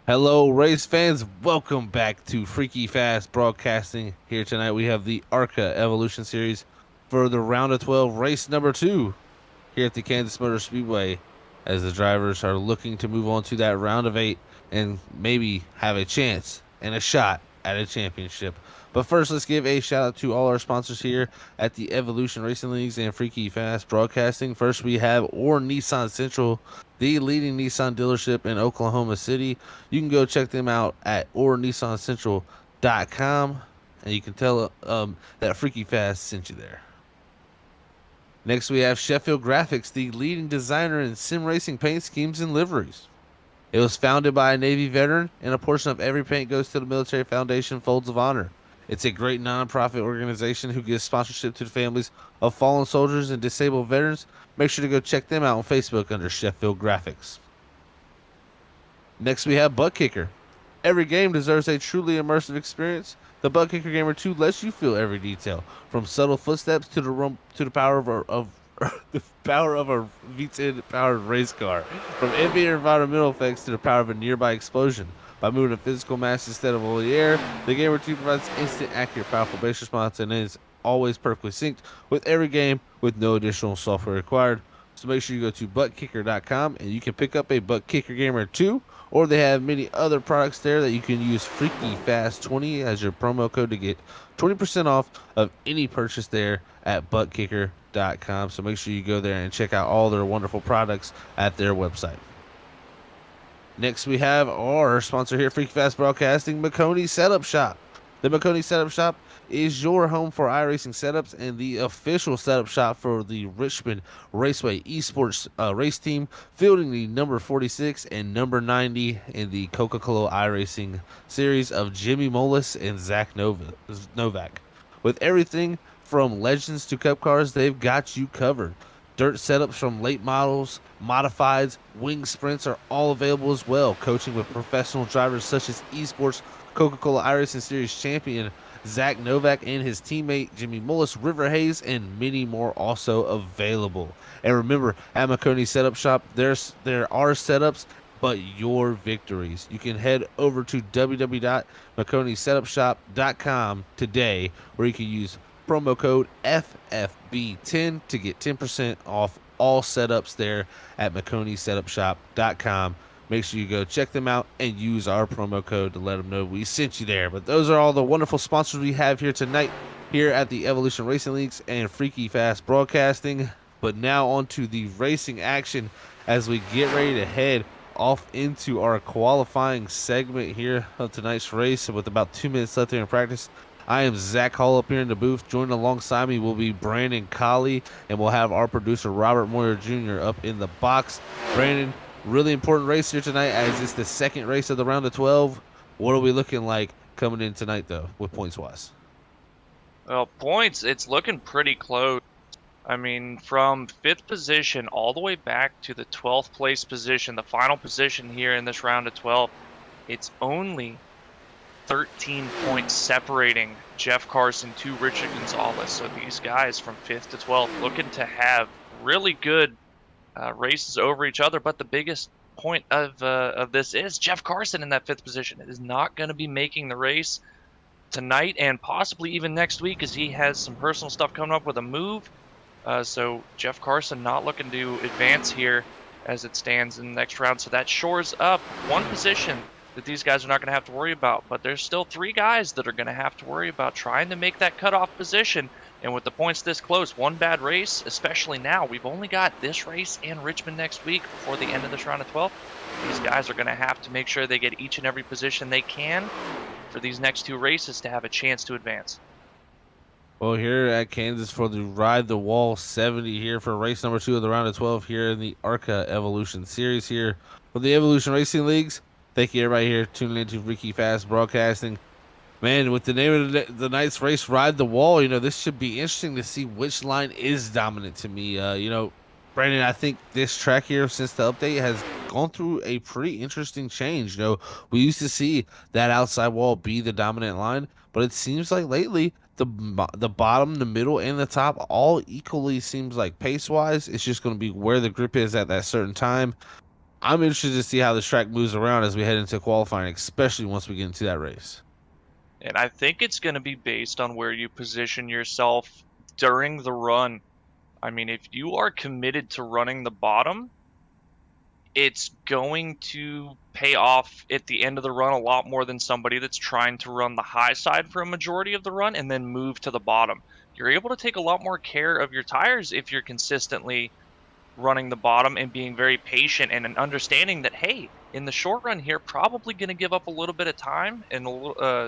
Hello, race fans. Welcome back to Freaky Fast Broadcasting. Here tonight, we have the ARCA Evolution Series for the round of 12, race number 2 here at the Kansas Motor Speedway, as the drivers are looking to move on to that round of 8 and maybe have a chance and a shot at a championship. But first, let's give a shout out to all our sponsors here at the Evolution Racing Leagues and Freaky Fast Broadcasting. First, we have Nissan Central, the leading Nissan dealership in Oklahoma City. You can go check them out at ornissancentral.com, and you can tell that Freaky Fast sent you there. Next, we have Sheffield Graphics, the leading designer in sim racing paint schemes and liveries. It was founded by a Navy veteran, and a portion of every paint goes to the Military Foundation Folds of Honor. It's a great nonprofit organization who gives sponsorship to the families of fallen soldiers and disabled veterans. Make sure to go check them out on Facebook under Sheffield Graphics. Next, we have ButtKicker. Every game deserves a truly immersive experience. The ButtKicker Gamer 2 lets you feel every detail, from subtle footsteps to the power of the power of a V10 powered race car, from ambient environmental effects to the power of a nearby explosion. By moving a physical mass instead of only air, the Gamer 2 provides instant, accurate, powerful base response and is always perfectly synced with every game with no additional software required. So make sure you go to ButtKicker.com and you can pick up a ButtKicker Gamer 2, or they have many other products there that you can use FreakyFast20 as your promo code to get 20% off of any purchase there at ButtKicker.com. So make sure you go there and check out all their wonderful products at their website. Next, we have our sponsor here, Freaky Fast Broadcasting, McConey Setup Shop. The McConey Setup Shop is your home for iRacing setups and the official setup shop for the Richmond Raceway Esports race team, fielding the number 46 and number 90 in the Coca-Cola iRacing series of Jimmy Mullis and Zach Novak. With everything from legends to cup cars, they've got you covered. Dirt setups from late models, modifieds, wing sprints are all available as well. Coaching with professional drivers such as esports Coca-Cola iRacing Series champion Zach Novak and his teammate Jimmy Mullis, River Hayes, and many more also available. And remember, at McConey Setup Shop, there are setups, but your victories. You can head over to www.mcconeysetupshop.com today, where you can use promo code FFB10 to get 10% off all setups there at mcconeysetupshop.com. Make sure you go check them out and use our promo code to let them know we sent you there. But those are all the wonderful sponsors we have here tonight here at the Evolution Racing Leagues and Freaky Fast Broadcasting. But now on to the racing action as we get ready to head off into our qualifying segment here of tonight's race with about 2 minutes left there in practice. I am Zach Hall up here in the booth. Joining alongside me will be Brandon Colley, and we'll have our producer Robert Moyer Jr. up in the box. Brandon, really important race here tonight as it's the second race of the round of 12. What are we looking like coming in tonight, though, with points-wise? Well, points, it's looking pretty close. I mean, from 5th position all the way back to the 12th place position, the final position here in this round of 12, it's only 13 points separating Jeff Carson to Richard Gonzalez. So these guys from 5th to 12th looking to have really good races over each other. But the biggest point of this is Jeff Carson in that 5th position is not going to be making the race tonight and possibly even next week, as he has some personal stuff coming up with a move. So Jeff Carson not looking to advance here as it stands in the next round. So that shores up one position that these guys are not going to have to worry about. But there's still 3 guys that are going to have to worry about trying to make that cutoff position. And with the points this close, one bad race, especially now, we've only got this race and Richmond next week before the end of this round of 12. These guys are going to have to make sure they get each and every position they can for these next 2 races to have a chance to advance. Well, here at Kansas for the Ride the Wall 70 here for race number 2 of the round of 12 here in the ARCA Evolution Series here for the Evolution Racing Leagues. Thank you, everybody here tuning into Freaky Fast Broadcasting. Man, with the name of the night's race, Ride the Wall, this should be interesting to see which line is dominant to me. Brandon, I think this track here, since the update, has gone through a pretty interesting change. We used to see that outside wall be the dominant line, but it seems like lately the bottom, the middle, and the top all equally seems like pace-wise. It's just going to be where the grip is at that certain time. I'm interested to see how this track moves around as we head into qualifying, especially once we get into that race. And I think it's going to be based on where you position yourself during the run. I mean, if you are committed to running the bottom, it's going to pay off at the end of the run a lot more than somebody that's trying to run the high side for a majority of the run and then move to the bottom. You're able to take a lot more care of your tires if you're consistently running the bottom and being very patient and understanding that, hey, in the short run here, probably going to give up a little bit of time and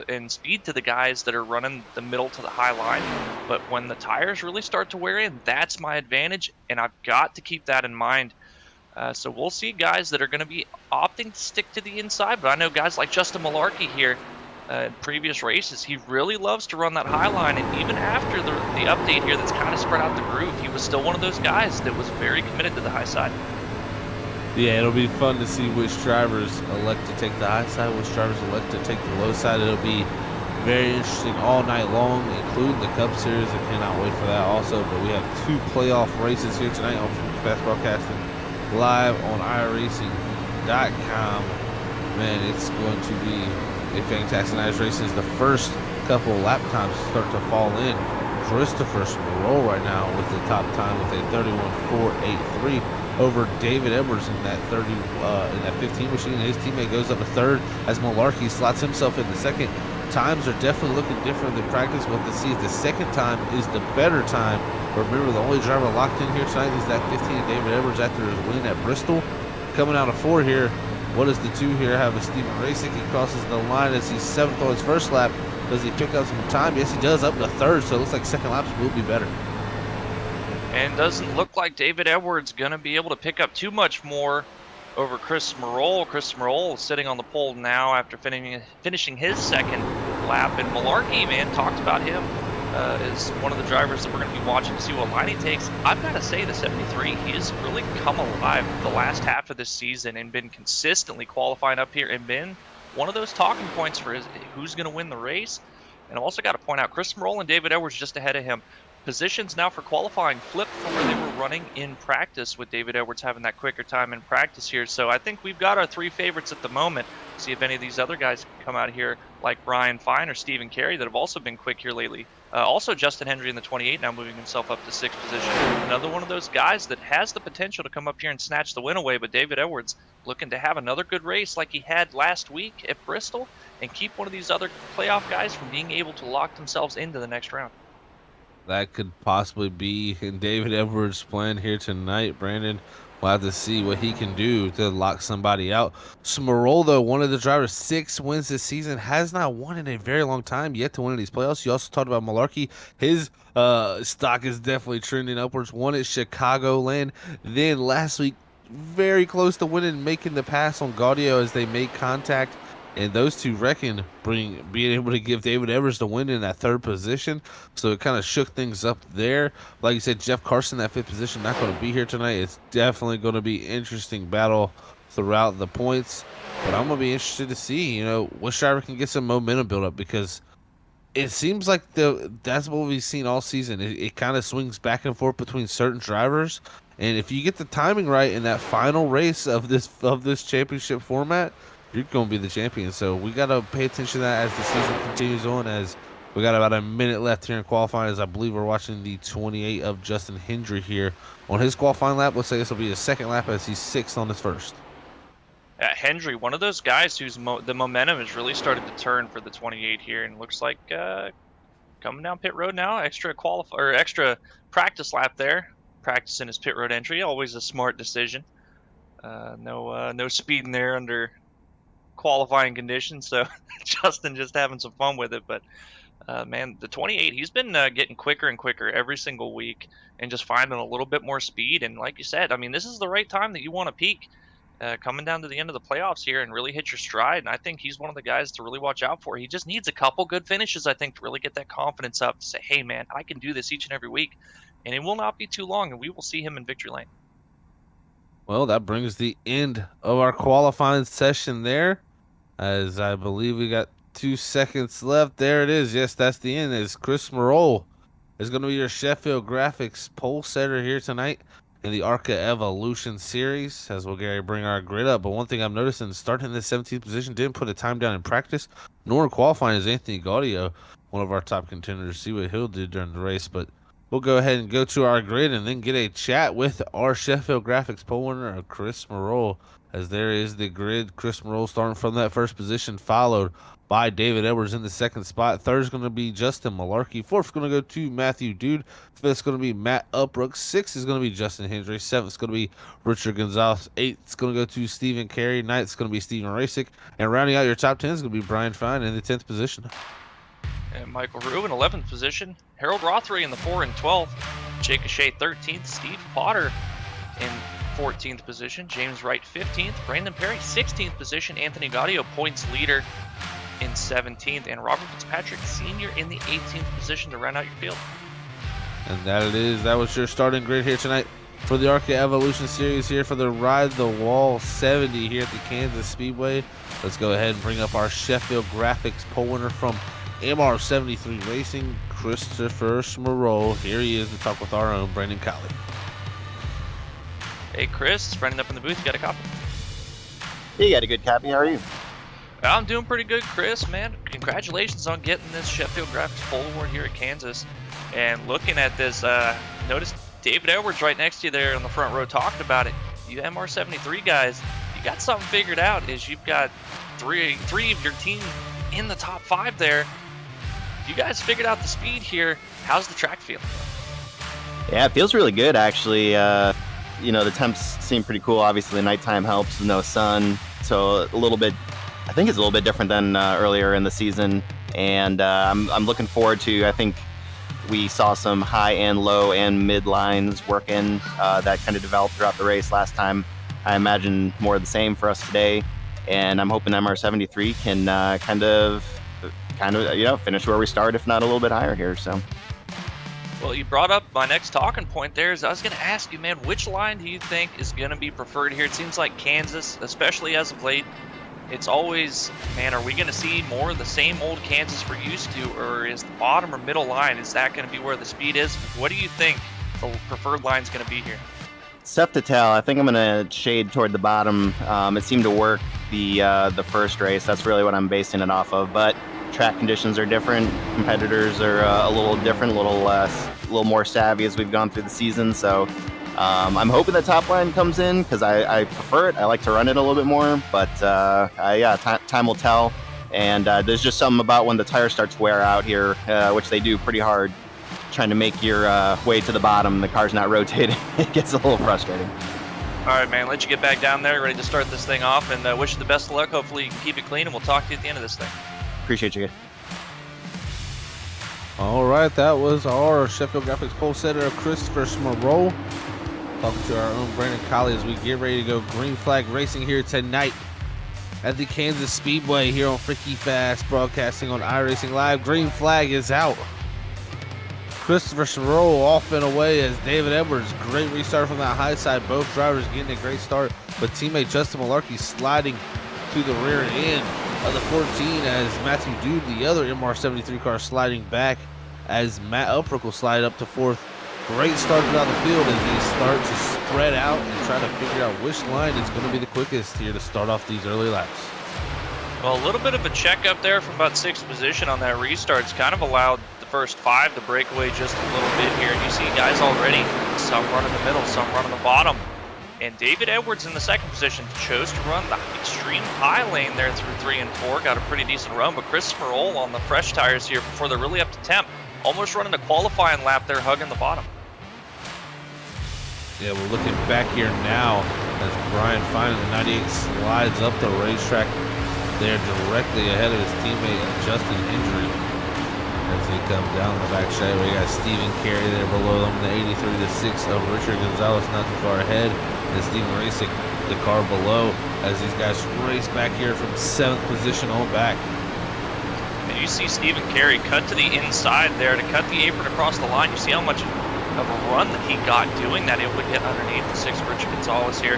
and speed to the guys that are running the middle to the high line. But when the tires really start to wear in, that's my advantage, and I've got to keep that in mind. So we'll see guys that are going to be opting to stick to the inside, but I know guys like Justin Malarkey here in previous races, he really loves to run that high line, and even after the update here that's kind of spread out the groove, he was still one of those guys that was very committed to the high side. Yeah, it'll be fun to see which drivers elect to take the high side, which drivers elect to take the low side. It'll be very interesting all night long, including the Cup Series. I cannot wait for that also. But we have 2 playoff races here tonight on Fast Broadcasting live on iRacing.com. Man, it's going to be a fantastic night of races. The first couple lap times start to fall in. Christopher's on the roll right now with the top time with a 31.483 over David Edwards in that 15 machine. His teammate goes up to third as Malarkey slots himself in the second. Times are definitely looking different than practice. We'll have to see if the second time is the better time. Remember, the only driver locked in here tonight is that 15 David Edwards after his win at Bristol. Coming out of 4 here, what does the 2 here have? A Steven Racing. He crosses the line as he's 7th on his first lap. Does he pick up some time? Yes, he does, up to 3rd, so it looks like second laps will be better. And doesn't look like David Edwards going to be able to pick up too much more over Chris Merroll. Chris Merroll sitting on the pole now after finishing his second lap. And Malarkey, man, talked about him is one of the drivers that we're going to be watching to see what line he takes. I've got to say, the 73, he has really come alive the last half of this season and been consistently qualifying up here and been one of those talking points for who's going to win the race. And I've also got to point out Chris Merroll and David Edwards just ahead of him. Positions now for qualifying flipped from where they were running in practice, with David Edwards having that quicker time in practice here. So I think we've got our 3 favorites at the moment. See if any of these other guys can come out here like Brian Fine or Stephen Carey that have also been quick here lately. Also Justin Hendry in the 28 now moving himself up to 6th position. Another one of those guys that has the potential to come up here and snatch the win away, but David Edwards looking to have another good race like he had last week at Bristol and keep one of these other playoff guys from being able to lock themselves into the next round. That could possibly be in David Edwards' plan here tonight, Brandon. We'll have to see what he can do to lock somebody out. Smeroldo, one of the drivers, 6 wins this season, has not won in a very long time yet to win in these playoffs. You also talked about Malarkey. His stock is definitely trending upwards. Won at Chicagoland. Then last week, very close to winning, making the pass on Gaudio as they made contact. And those 2 reckon being able to give David Evers the win in that 3rd position. So it kind of shook things up there. Like you said, Jeff Carson, that 5th position, not going to be here tonight. It's definitely going to be interesting battle throughout the points. But I'm going to be interested to see, which driver can get some momentum build up, because it seems like that's what we've seen all season. It kind of swings back and forth between certain drivers. And if you get the timing right in that final race of this championship format, you're going to be the champion. So we got to pay attention to that as the season continues on, as we got about a minute left here in qualifying, as I believe we're watching the 28 of Justin Hendry here on his qualifying lap. Let's say this will be his 2nd lap as he's 6th on his 1st. Hendry, one of those guys whose the momentum has really started to turn for the 28 here, and looks like coming down pit road now. Extra practice lap there, practicing his pit road entry. Always a smart decision. No speeding there under qualifying conditions, so Justin just having some fun with it. But man, the 28, he's been getting quicker and quicker every single week and just finding a little bit more speed. And like you said, I mean, this is the right time that you want to peak, coming down to the end of the playoffs here and really hit your stride. And I think he's one of the guys to really watch out for. He just needs a couple good finishes, I think, to really get that confidence up to say, hey, man, I can do this each and every week. And it will not be too long, and we will see him in victory lane. Well, that brings the end of our qualifying session there, as I believe we got 2 seconds left. There it is. Yes, that's the end. As Chris Merroll is going to be your Sheffield Graphics pole setter here tonight in the ARCA Evolution series, as we'll Gary bring our grid up. But one thing I'm noticing, starting in the 17th position, didn't put a time down in practice, nor in qualifying, is Anthony Gaudio, one of our top contenders. See what he'll do during the race. But we'll go ahead and go to our grid and then get a chat with our Sheffield Graphics pole winner, Chris Morrow. As there is the grid, Chris Morrow starting from that first position, followed by David Edwards in the second spot. Third is going to be Justin Malarkey. Fourth is going to go to Matthew Dude. Fifth is going to be Matt Upbrook. Sixth is going to be Justin Hendry. Seventh is going to be Richard Gonzalez. Eighth is going to go to Stephen Carey. Ninth is going to be Stephen Rasick. And rounding out your top 10 is going to be Brian Fine in the 10th position. And Michael Rue in 11th position. Harold Rothery in the 4 and 12th. Jake Shea 13th. Steve Potter in 14th position. James Wright 15th. Brandon Perry 16th position. Anthony Gaudio points leader in 17th. And Robert Fitzpatrick Sr. in the 18th position to round out your field. And that was your starting grid here tonight for the ARCA Evolution Series here for the Ride the Wall 70 here at the Kansas Speedway. Let's go ahead and bring up our Sheffield Graphics pole winner from MR73 Racing, Christopher Schmerol. Here he is to talk with our own Brandon Colley. Hey Chris, it's Brendan up in the booth. You got a copy? Yeah, you got a good copy. How are you? I'm doing pretty good, Chris, man. Congratulations on getting this Sheffield Graphics Pole Award here at Kansas. And looking at this, notice David Edwards right next to you there on the front row talking about it. You MR73 guys, you got something figured out. Is you've got three of your team in the top 5 there. You guys figured out the speed here. How's the track feel? Yeah, it feels really good, actually. The temps seem pretty cool. Obviously, the nighttime helps with no sun. So I think it's a little bit different than earlier in the season. And I'm looking forward to, I think we saw some high and low and mid lines working that kind of developed throughout the race last time. I imagine more of the same for us today. And I'm hoping MR73 can kind of finish where we start, if not a little bit higher here. So. Well, you brought up my next talking point there. Is I was going to ask you, man, which line do you think is going to be preferred here? It seems like Kansas, especially as of late, it's always, man, are we going to see more of the same old Kansas we're used to, or is the bottom or middle line, is that going to be where the speed is? What do you think the preferred line is going to be here? It's tough to tell. I think I'm going to shade toward the bottom. It seemed to work the first race. That's really what I'm basing it off of. But track conditions are different. Competitors are a little different, a little more savvy as we've gone through the season. So I'm hoping the top line comes in because I prefer it. I like to run it a little bit more. But time will tell. And there's just something about when the tires start to wear out here, which they do pretty hard, trying to make your way to the bottom. The car's not rotating. It gets a little frustrating. All right, man, let you get back down there, ready to start this thing off, and wish you the best of luck. Hopefully you can keep it clean, and we'll talk to you at the end of this thing. Appreciate you guys. All right, that was our Sheffield Graphics pole setter, Christopher Schmerol, talking to our own Brandon Colley as we get ready to go green flag racing here tonight at the Kansas Speedway here on Freaky Fast, broadcasting on iRacing Live. Green flag is out. Christopher Schmerol off and away as David Edwards. Great restart from that high side. Both drivers getting a great start, but teammate Justin Malarkey sliding to the rear end of the 14 as Matthew Dude, the other MR73 car, sliding back as Matt Upbrook will slide up to 4th. Great start throughout the field as they start to spread out and try to figure out which line is going to be the quickest here to start off these early laps. Well, a little bit of a checkup there from about 6th position on that restart. It's kind of allowed the first 5 to break away just a little bit here. And you see guys already, some run in the middle, some run in the bottom. And David Edwards in the 2nd position chose to run the extreme high lane there through 3 and 4. Got a pretty decent run, but Chris Merle on the fresh tires here before they're really up to temp. Almost running the qualifying lap there, hugging the bottom. Yeah, we're looking back here now as Brian Fine in the 98 slides up the racetrack there directly ahead of his teammate Justin Hendry as they come down the back straight. We got Stephen Carey there below them, the 83 to 6 of Richard Gonzalez not too far ahead, and Stephen racing the car below as these guys race back here from 7th position on back. And you see Stephen Carey cut to the inside there to cut the apron across the line. You see how much of a run that he got doing that, able to get underneath the 6th Richard Gonzalez here.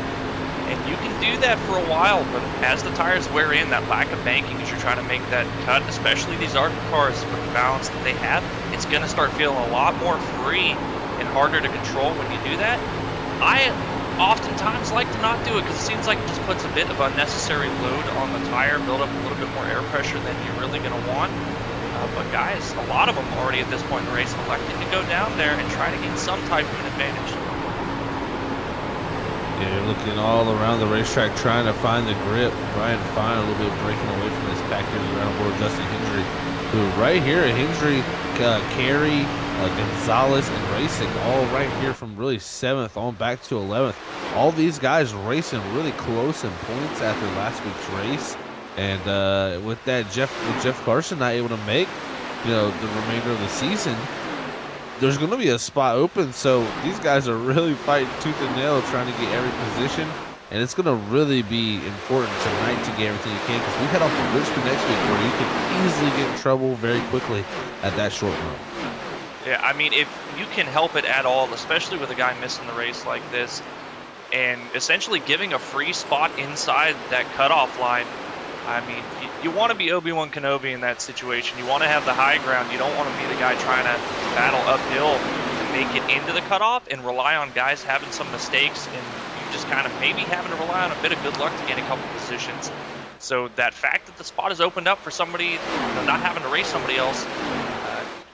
And you can do that for a while, but as the tires wear in, that lack of banking as you're trying to make that cut, especially these ARCA cars with the balance that they have, it's going to start feeling a lot more free and harder to control when you do that. I oftentimes like to not do it because it seems like it just puts a bit of unnecessary load on the tire, build up a little bit more air pressure than you're really going to want. But guys, a lot of them already at this point in the race electing to go down there and try to get some type of an advantage. Yeah, you're looking all around the racetrack trying to find the grip. Brian Fine a little bit breaking away from this pack here around board Justin Hendry, who right here, Hendry, Carey, Gonzalez, and Racing, all right here from really 7th on back to 11th. All these guys racing really close in points after last week's race. And with that, Jeff Carson not able to make, the remainder of the season, there's going to be a spot open, so these guys are really fighting tooth and nail trying to get every position, and it's going to really be important tonight to get everything you can, because we head off to Richmond next week where you can easily get in trouble very quickly at that short run. Yeah, I mean, if you can help it at all, especially with a guy missing the race like this, and essentially giving a free spot inside that cutoff line, I mean, you want to be Obi-Wan Kenobi in that situation. You want to have the high ground. You don't want to be the guy trying to battle uphill to make it into the cutoff and rely on guys having some mistakes and you just kind of maybe having to rely on a bit of good luck to get a couple positions. So that fact that the spot is opened up for somebody, not having to race somebody else,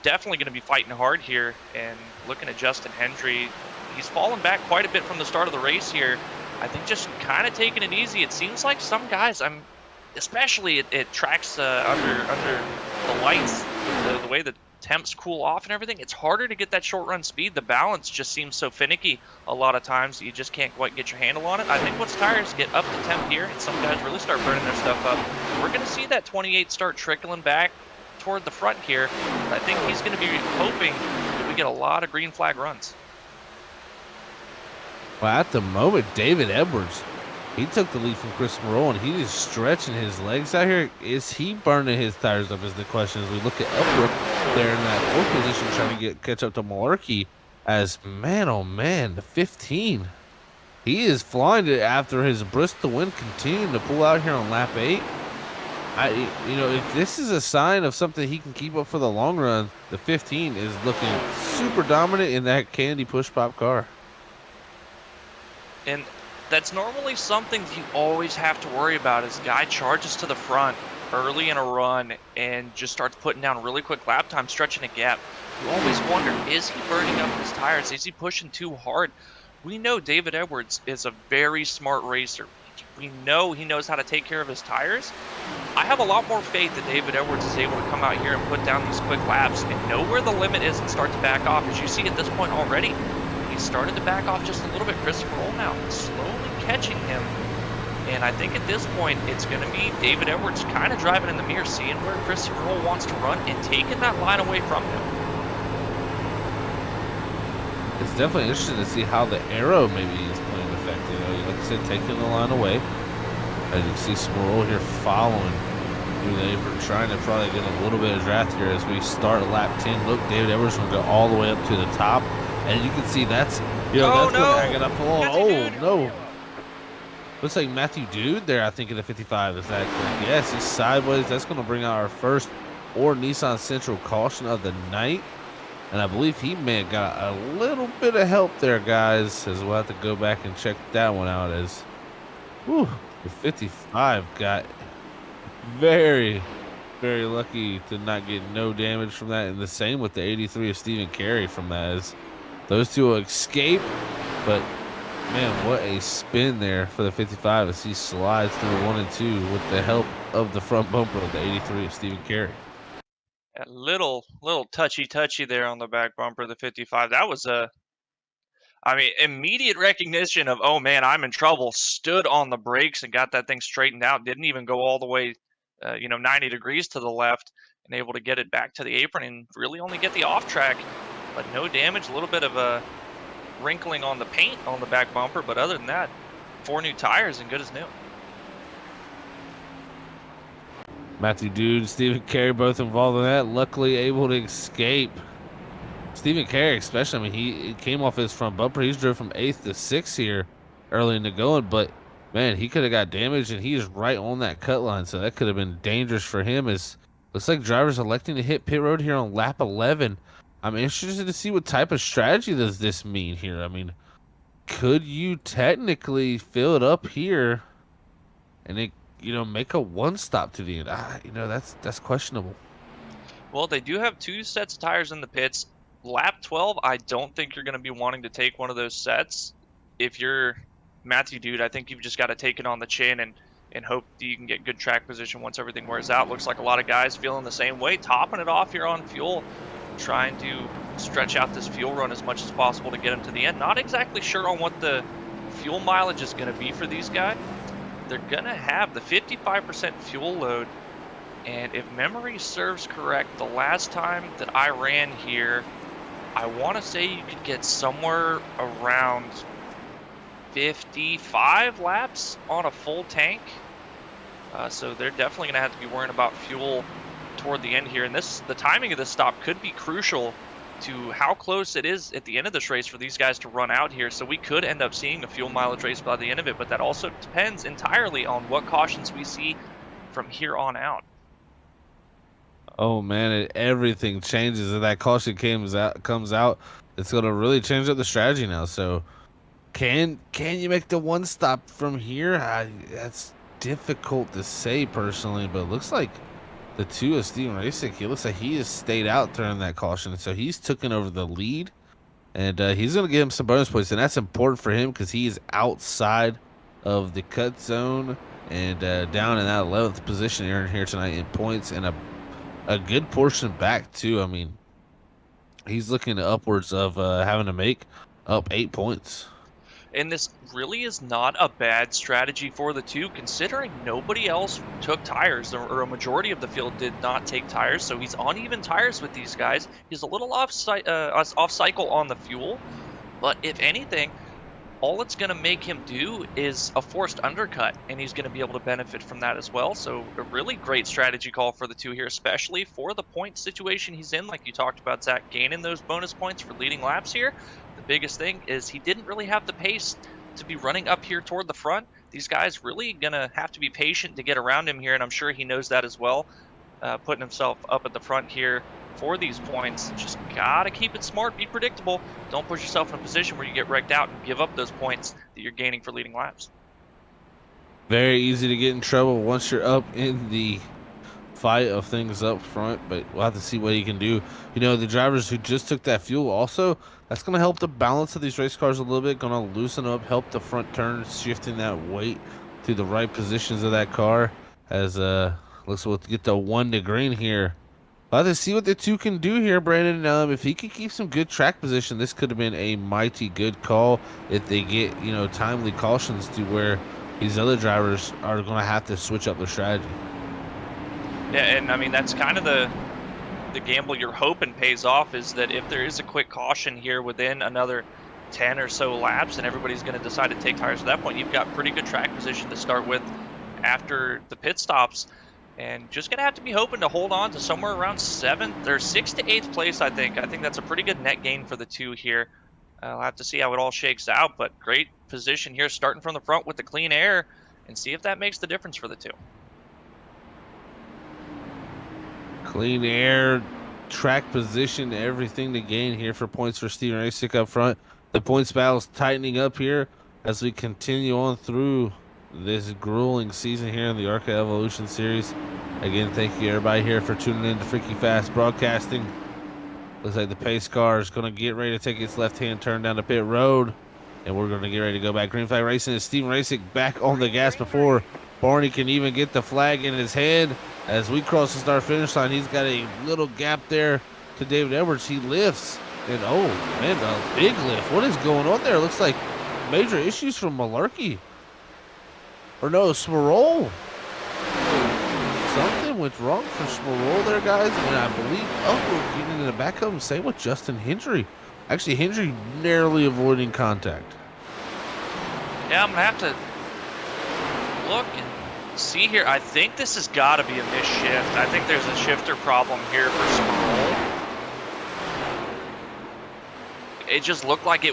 definitely going to be fighting hard here. And looking at Justin Hendry, he's fallen back quite a bit from the start of the race here. I think just kind of taking it easy. It seems like some guys, especially it tracks under the lights, the way the temps cool off and everything. It's harder to get that short run speed. The balance just seems so finicky a lot of times. You just can't quite get your handle on it. I think once tires get up to temp here and some guys really start burning their stuff up, we're going to see that 28 start trickling back toward the front here. I think he's going to be hoping that we get a lot of green flag runs. Well, at the moment, David Edwards, he took the lead from Chris Morrell, and he is stretching his legs out here. Is he burning his tires up is the question as we look at Upbrook there in that 4th position trying to catch up to Malarkey as, man, oh man, the 15. He is flying it after his Bristol win continuing to pull out here on lap 8. If this is a sign of something he can keep up for the long run, the 15 is looking super dominant in that Candy push pop car. And that's normally something you always have to worry about is guy charges to the front early in a run and just starts putting down really quick lap time, stretching a gap. You always wonder, is he burning up his tires? Is he pushing too hard? We know David Edwards is a very smart racer. We know he knows how to take care of his tires. I have a lot more faith that David Edwards is able to come out here and put down these quick laps and know where the limit is and start to back off. As you see at this point already, he started to back off just a little bit. Christopher Roll now slowly catching him. And I think at this point, it's going to be David Edwards kind of driving in the mirror, seeing where Christopher Roll wants to run and taking that line away from him. It's definitely interesting to see how the arrow maybe is playing effect. Like I said, taking the line away. As you can see Smorol here following through the apron, trying to probably get a little bit of draft here as we start lap 10. Look, David Edwards will go all the way up to the top. And you can see that's, that's going to hang it up along. Oh, no. Looks like Matthew Dude there, I think, in the 55. Is that correct? Yes, he's sideways. That's going to bring out our first or Nissan Central caution of the night. And I believe he may have got a little bit of help there, guys, as we'll have to go back and check that one out as, whew, the 55 got very, very lucky to not get no damage from that. And the same with the 83 of Stephen Carey from that, as those two will escape. But, man, what a spin there for the 55 as he slides through 1 and 2 with the help of the front bumper of the 83 of Stephen Carey. A little touchy there on the back bumper of the 55. That was immediate recognition of, oh man, I'm in trouble. Stood on the brakes and got that thing straightened out. Didn't even go all the way, 90 degrees to the left, and able to get it back to the apron and really only get the off track, but no damage. A little bit of a wrinkling on the paint on the back bumper, but other than that, 4 new tires and good as new. Matthew Dude, Stephen Carey both involved in that. Luckily able to escape. Stephen Carey especially, he came off his front bumper. He's drove from 8th to 6th here early in the going, but man, he could have got damaged, and he is right on that cut line, so that could have been dangerous for him. As looks like drivers electing to hit pit road here on lap 11. I'm interested to see what type of strategy does this mean here. could you technically fill it up here and it, make a one stop to the end? That's questionable. Well, they do have 2 sets of tires in the pits. Lap 12, I don't think you're going to be wanting to take one of those sets. If you're Matthew Dude, I think you've just got to take it on the chin and hope that you can get good track position once everything wears out. Looks like a lot of guys feeling the same way, topping it off here on fuel, trying to stretch out this fuel run as much as possible to get them to the end. Not exactly sure on what the fuel mileage is going to be for these guys. They're going to have the 55% fuel load. And if memory serves correct, the last time that I ran here, I want to say you could get somewhere around 55 laps on a full tank. So they're definitely going to have to be worrying about fuel toward the end here. And the timing of this stop could be crucial to how close it is at the end of this race for these guys to run out here. So we could end up seeing a fuel mileage race by the end of it, but that also depends entirely on what cautions we see from here on out. Oh man, everything changes if that caution comes out. It's gonna really change up the strategy now. So, can you make the one stop from here? That's difficult to say personally, but it looks like the 2 of Steven Racing, it looks like he has stayed out during that caution, so he's taken over the lead, and he's gonna give him some bonus points, and that's important for him because he is outside of the cut zone and down in that 11th position here tonight in points and a good portion back too. I mean, he's looking upwards of having to make up 8 points. And this really is not a bad strategy for the 2, considering nobody else took tires, or a majority of the field did not take tires. So he's on even tires with these guys. He's a little off cycle on the fuel, but if anything, all it's going to make him do is a forced undercut, and he's going to be able to benefit from that as well. So a really great strategy call for the 2 here, especially for the point situation he's in. Like you talked about, Zach, gaining those bonus points for leading laps here. The biggest thing is he didn't really have the pace to be running up here toward the front. These guys really going to have to be patient to get around him here, and I'm sure he knows that as well, putting himself up at the front here for these points. Just gotta keep it smart, be predictable. Don't put yourself in a position where you get wrecked out and give up those points that you're gaining for leading laps. Very easy to get in trouble once you're up in the fight of things up front, but we'll have to see what he can do. The drivers who just took that fuel also, that's going to help the balance of these race cars a little bit, going to loosen up, help the front turns, shifting that weight to the right positions of that car as looks like we'll get the 1 to green here. We'll have to see what the 2 can do here, Brandon. If he can keep some good track position, this could have been a mighty good call if they get, timely cautions to where these other drivers are going to have to switch up their strategy. Yeah, and I mean, that's kind of the gamble you're hoping pays off, is that if there is a quick caution here within another 10 or so laps and everybody's going to decide to take tires at that point, you've got pretty good track position to start with after the pit stops. And just going to have to be hoping to hold on to somewhere around 7th or 6th to 8th place, I think. I think that's a pretty good net gain for the 2 here. I'll have to see how it all shakes out, but great position here, starting from the front with the clean air, and see if that makes the difference for the 2. Clean air, track position, everything to gain here for points for Steven Racing up front. The points battle's tightening up here as we continue on through this grueling season here in the ARCA Evolution Series. Again, thank you everybody here for tuning in to Freaky Fast Broadcasting. Looks like the pace car is going to get ready to take its left-hand turn down the pit road, and we're going to get ready to go back. Green flag racing is Steven Racing back on the gas before Barney can even get the flag in his head. As we cross the start finish line, he's got a little gap there to David Edwards. He lifts, and oh man, a big lift. What is going on there? Looks like major issues from Malarkey. Or no, Smerol. Something went wrong for Smerol there, guys. And I believe, we're getting in the back of him. Same with Justin Hendry. Actually, Hendry narrowly avoiding contact. Yeah, I'm going to have to look and see here. I think this has got to be a missed shift. I think there's a shifter problem here for Smerol. It just looked like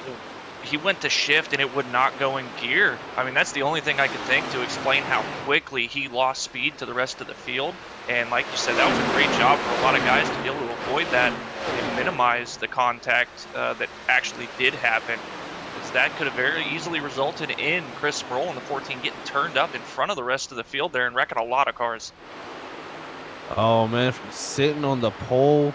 he went to shift and it would not go in gear. I mean, that's the only thing I could think to explain how quickly he lost speed to the rest of the field. And like you said, that was a great job for a lot of guys to be able to avoid that and minimize the contact that actually did happen. Because that could have very easily resulted in Chris Sproul and the 14 getting turned up in front of the rest of the field there and wrecking a lot of cars. Oh man, from sitting on the pole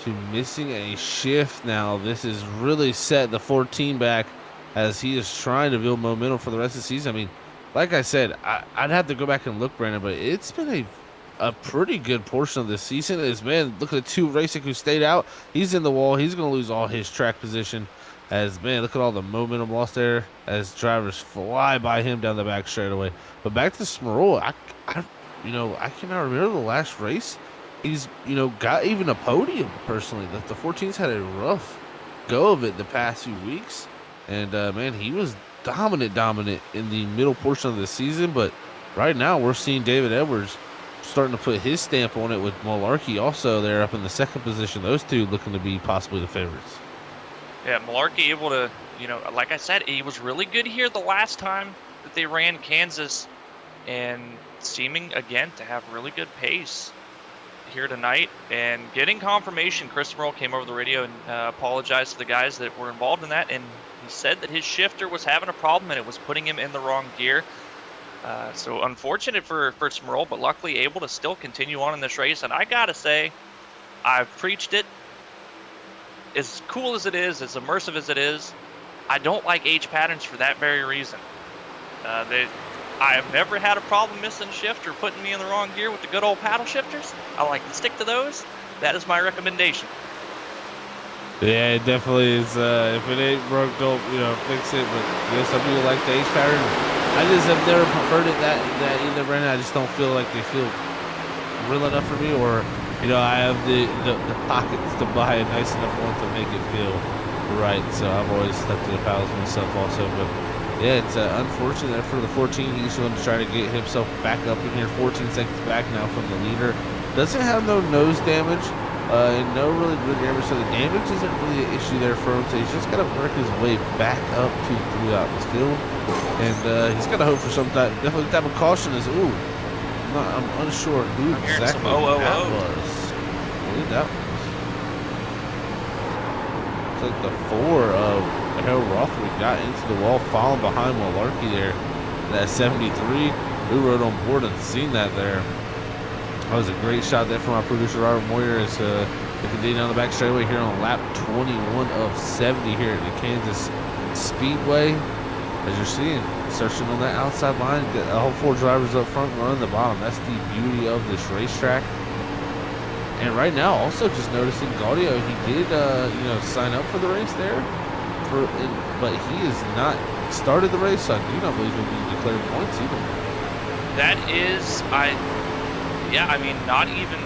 to missing a shift now, this is really set the 14 back as he is trying to build momentum for the rest of the season. I mean, like I said, I'd have to go back and look, Brandon, but it's been a pretty good portion of the season. Is man, look at the 2 racing who stayed out. He's in the wall. He's going to lose all his track position. As man, look at all the momentum lost there as drivers fly by him down the back straightaway. But back to Smerol, I cannot remember the last race he's got even a podium. Personally, the 14's had a rough go of it the past few weeks, and man, he was dominant in the middle portion of the season. But right now, we're seeing David Edwards starting to put his stamp on it with Malarkey also there up in the second position. Those two looking to be possibly the favorites. Yeah, Malarkey able to, like I said, he was really good here the last time that they ran Kansas, and seeming again to have really good pace here tonight. And getting confirmation, Chris Merle came over the radio and apologized to the guys that were involved in that, and he said that his shifter was having a problem and it was putting him in the wrong gear. So unfortunate for Smerl, but luckily able to still continue on in this race. And I gotta say, I've preached it. As cool as it is, as immersive as it is, I don't like H patterns for that very reason. I have never had a problem missing shift or putting me in the wrong gear with the good old paddle shifters. I like to stick to those. That is my recommendation. Yeah, it definitely is. If it ain't broke, don't fix it. But yes, some people like the H pattern. I just have never preferred it that either, Brandon. I just don't feel like they feel real enough for me, or I have the pockets to buy a nice enough one to make it feel right. So I've always stuck to the paddles myself also. But yeah, it's unfortunate for the 14. He's going to try to get himself back up in here. 14 seconds back now from the leader. Doesn't have no nose damage. And no really good damage, so the damage isn't really an issue there for him. So he's just got to work his way back up to throughout the field, and he's got to hope for some type of caution. I'm unsure who exactly that was. Who that was? It's like the 4 of Harold Rothwell got into the wall, falling behind Malarkey there. That 73, who rode on board and seen that there. That was a great shot there from our producer Robert Moyer as they continue down the back straightaway here on lap 21 of 70 here at the Kansas Speedway. As you're seeing, searching on that outside line, get all 4 drivers up front, running the bottom. That's the beauty of this racetrack. And right now, also just noticing Gaudio, he did sign up for the race there, but he has not started the race, so I do not believe he'll be declared points either. That is, not even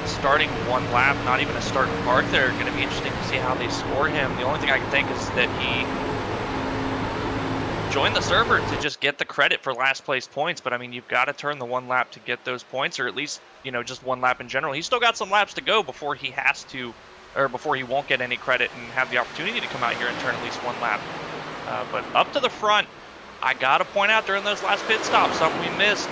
starting one lap, not even a start park there. Going to be interesting to see how they score him. The only thing I can think is that he joined the server to just get the credit for last place points. But I mean, you've got to turn the 1 lap to get those points, or at least, just 1 lap in general. He's still got some laps to go before he has to, or before he won't get any credit and have the opportunity to come out here and turn at least 1 lap. But up to the front, I got to point out during those last pit stops, something we missed.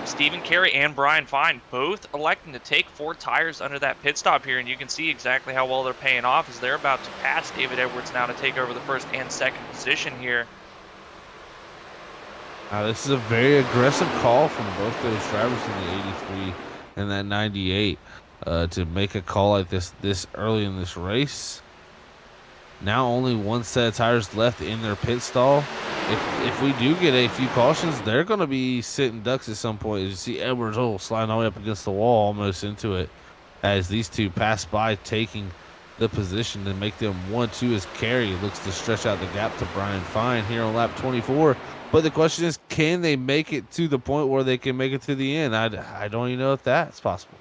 Stephen Carey and Brian Fine both electing to take 4 tires under that pit stop here, and you can see exactly how well they're paying off as they're about to pass David Edwards now to take over the 1st and 2nd position here. This is a very aggressive call from both those drivers in the 83 and that 98 to make a call like this early in this race. Now only 1 set of tires left in their pit stall. If we do get a few cautions, they're going to be sitting ducks at some point. As you see Edwards sliding all the way up against the wall, almost into it, as these two pass by, taking the position to make them 1-2 as Carey looks to stretch out the gap to Brian Fine here on lap 24. But the question is, can they make it to the point where they can make it to the end? I don't even know if that's possible.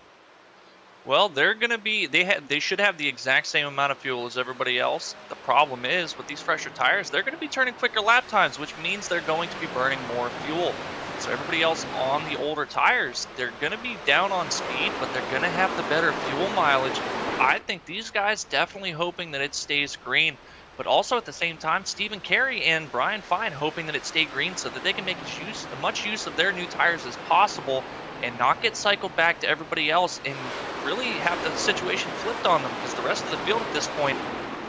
Well, they're going to be, they should have the exact same amount of fuel as everybody else. The problem is, with these fresher tires, they're going to be turning quicker lap times, which means they're going to be burning more fuel. So everybody else on the older tires, they're going to be down on speed, but they're going to have the better fuel mileage. I think these guys definitely hoping that it stays green, but also at the same time, Stephen Carey and Brian Fine hoping that it stay green so that they can make as much use of their new tires as possible and not get cycled back to everybody else and really have the situation flipped on them, because the rest of the field at this point,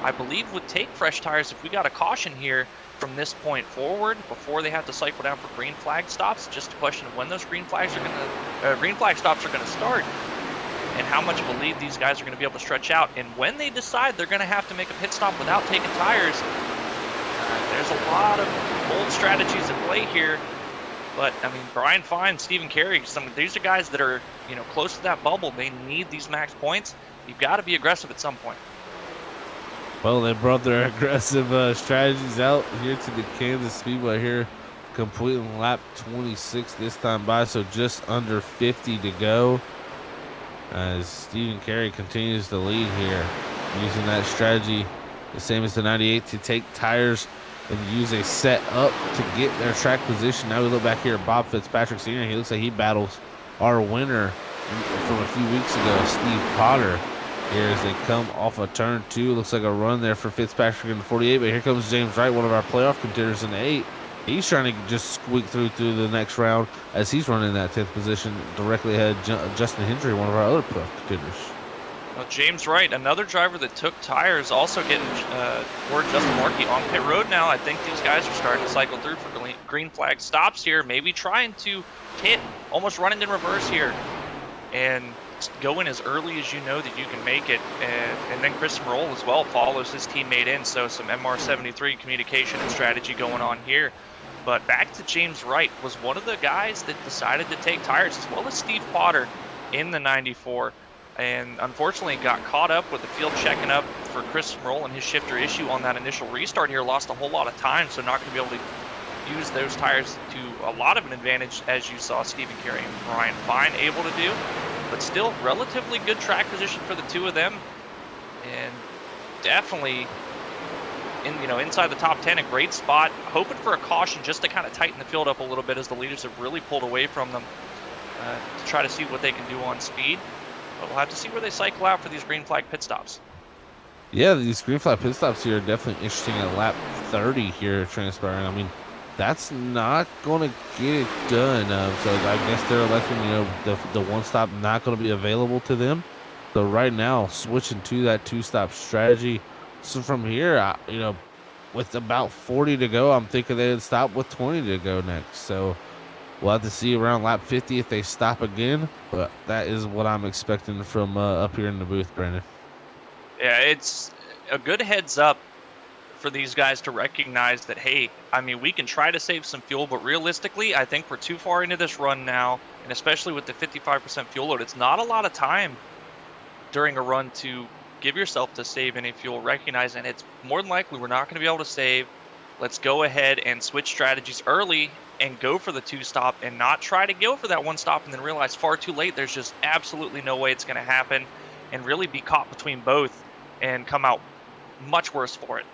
I believe would take fresh tires if we got a caution here from this point forward before they have to cycle down for green flag stops. Just a question of when those green flag stops are gonna start, and how much of a lead these guys are gonna be able to stretch out. And when they decide they're gonna have to make a pit stop without taking tires, there's a lot of bold strategies at play here. But I mean, Brian Fine, Stephen Carey, these are guys that are, you know, close to that bubble. They need these max points. You've got to be aggressive at some point. Well, they brought their aggressive strategies out here to the Kansas Speedway here, completing lap 26 this time by, so just under 50 to go. As Stephen Carey continues to lead here, using that strategy, the same as the 98, to take tires and use a set up to get their track position. Now we look back here at Bob Fitzpatrick Sr. He looks like he battles our winner from a few weeks ago, Steve Potter, here as they come off of turn 2. Looks like a run there for Fitzpatrick in the 48, but here comes James Wright, one of our playoff contenders in the 8. He's trying to just squeak through the next round as he's running that 10th position directly ahead of Justin Hendry, one of our other playoff contenders. Well, James Wright, another driver that took tires, also getting toward Justin Markey on pit road now. I think these guys are starting to cycle through for green flag stops here, maybe trying to hit, almost running in reverse here, and go in as early as you know that you can make it. And then Christopher Roll as well follows his teammate in, so some MR73 communication and strategy going on here. But back to James Wright, was one of the guys that decided to take tires, as well as Steve Potter in the 94. And unfortunately got caught up with the field checking up for Chris Roll and his shifter issue on that initial restart here. Lost a whole lot of time, so not going to be able to use those tires to a lot of an advantage, as you saw Stephen Carey and Brian Fine able to do. But still, relatively good track position for the two of them, and definitely inside the top 10, a great spot. Hoping for a caution just to kind of tighten the field up a little bit, as the leaders have really pulled away from them to try to see what they can do on speed. But we'll have to see where they cycle out for these green flag pit stops. Yeah, these green flag pit stops here are definitely interesting at lap 30 here transpiring. I mean, that's not going to get it done. So I guess they're electing, the one stop not going to be available to them. So right now, switching to that two-stop strategy. So from here, with about 40 to go, I'm thinking they'd stop with 20 to go next. So we'll have to see around lap 50 if they stop again, but that is what I'm expecting from up here in the booth, Brandon. Yeah, it's a good heads up for these guys to recognize that, hey, I mean, we can try to save some fuel, but realistically, I think we're too far into this run now, and especially with the 55% fuel load, it's not a lot of time during a run to give yourself to save any fuel, recognizing it's more than likely we're not going to be able to save. Let's go ahead and switch strategies early and go for the two stop, and not try to go for that one stop and then realize far too late there's just absolutely no way it's going to happen, and really be caught between both and come out much worse for it.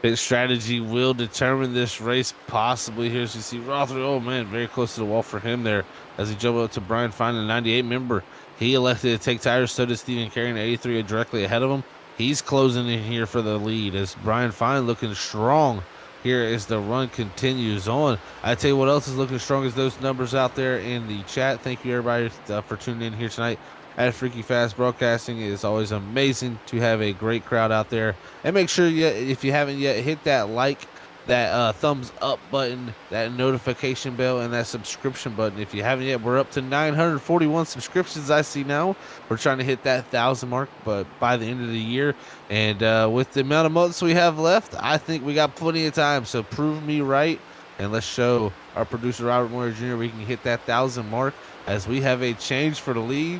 Pit strategy will determine this race possibly. Here as you see Rothery, oh man, very close to the wall for him there as he jumped up to Brian Fine, the 98 member. He elected to take tires, so did Stephen Carey, and 83 directly ahead of him. He's closing in here for the lead as Brian Fine looking strong here as the run continues on. I tell you what else is looking strong is those numbers out there in the chat. Thank you everybody for tuning in here tonight at Freaky Fast Broadcasting. It is always amazing to have a great crowd out there. And make sure if you haven't yet, hit that like, that thumbs up button, that notification bell, and that subscription button. If you haven't yet, we're up to 941 subscriptions I see now. We're trying to hit that 1,000 mark, but by the end of the year. And with the amount of months we have left, I think we got plenty of time. So prove me right, and let's show our producer Robert Moyer Jr. we can hit that 1,000 mark, as we have a change for the lead,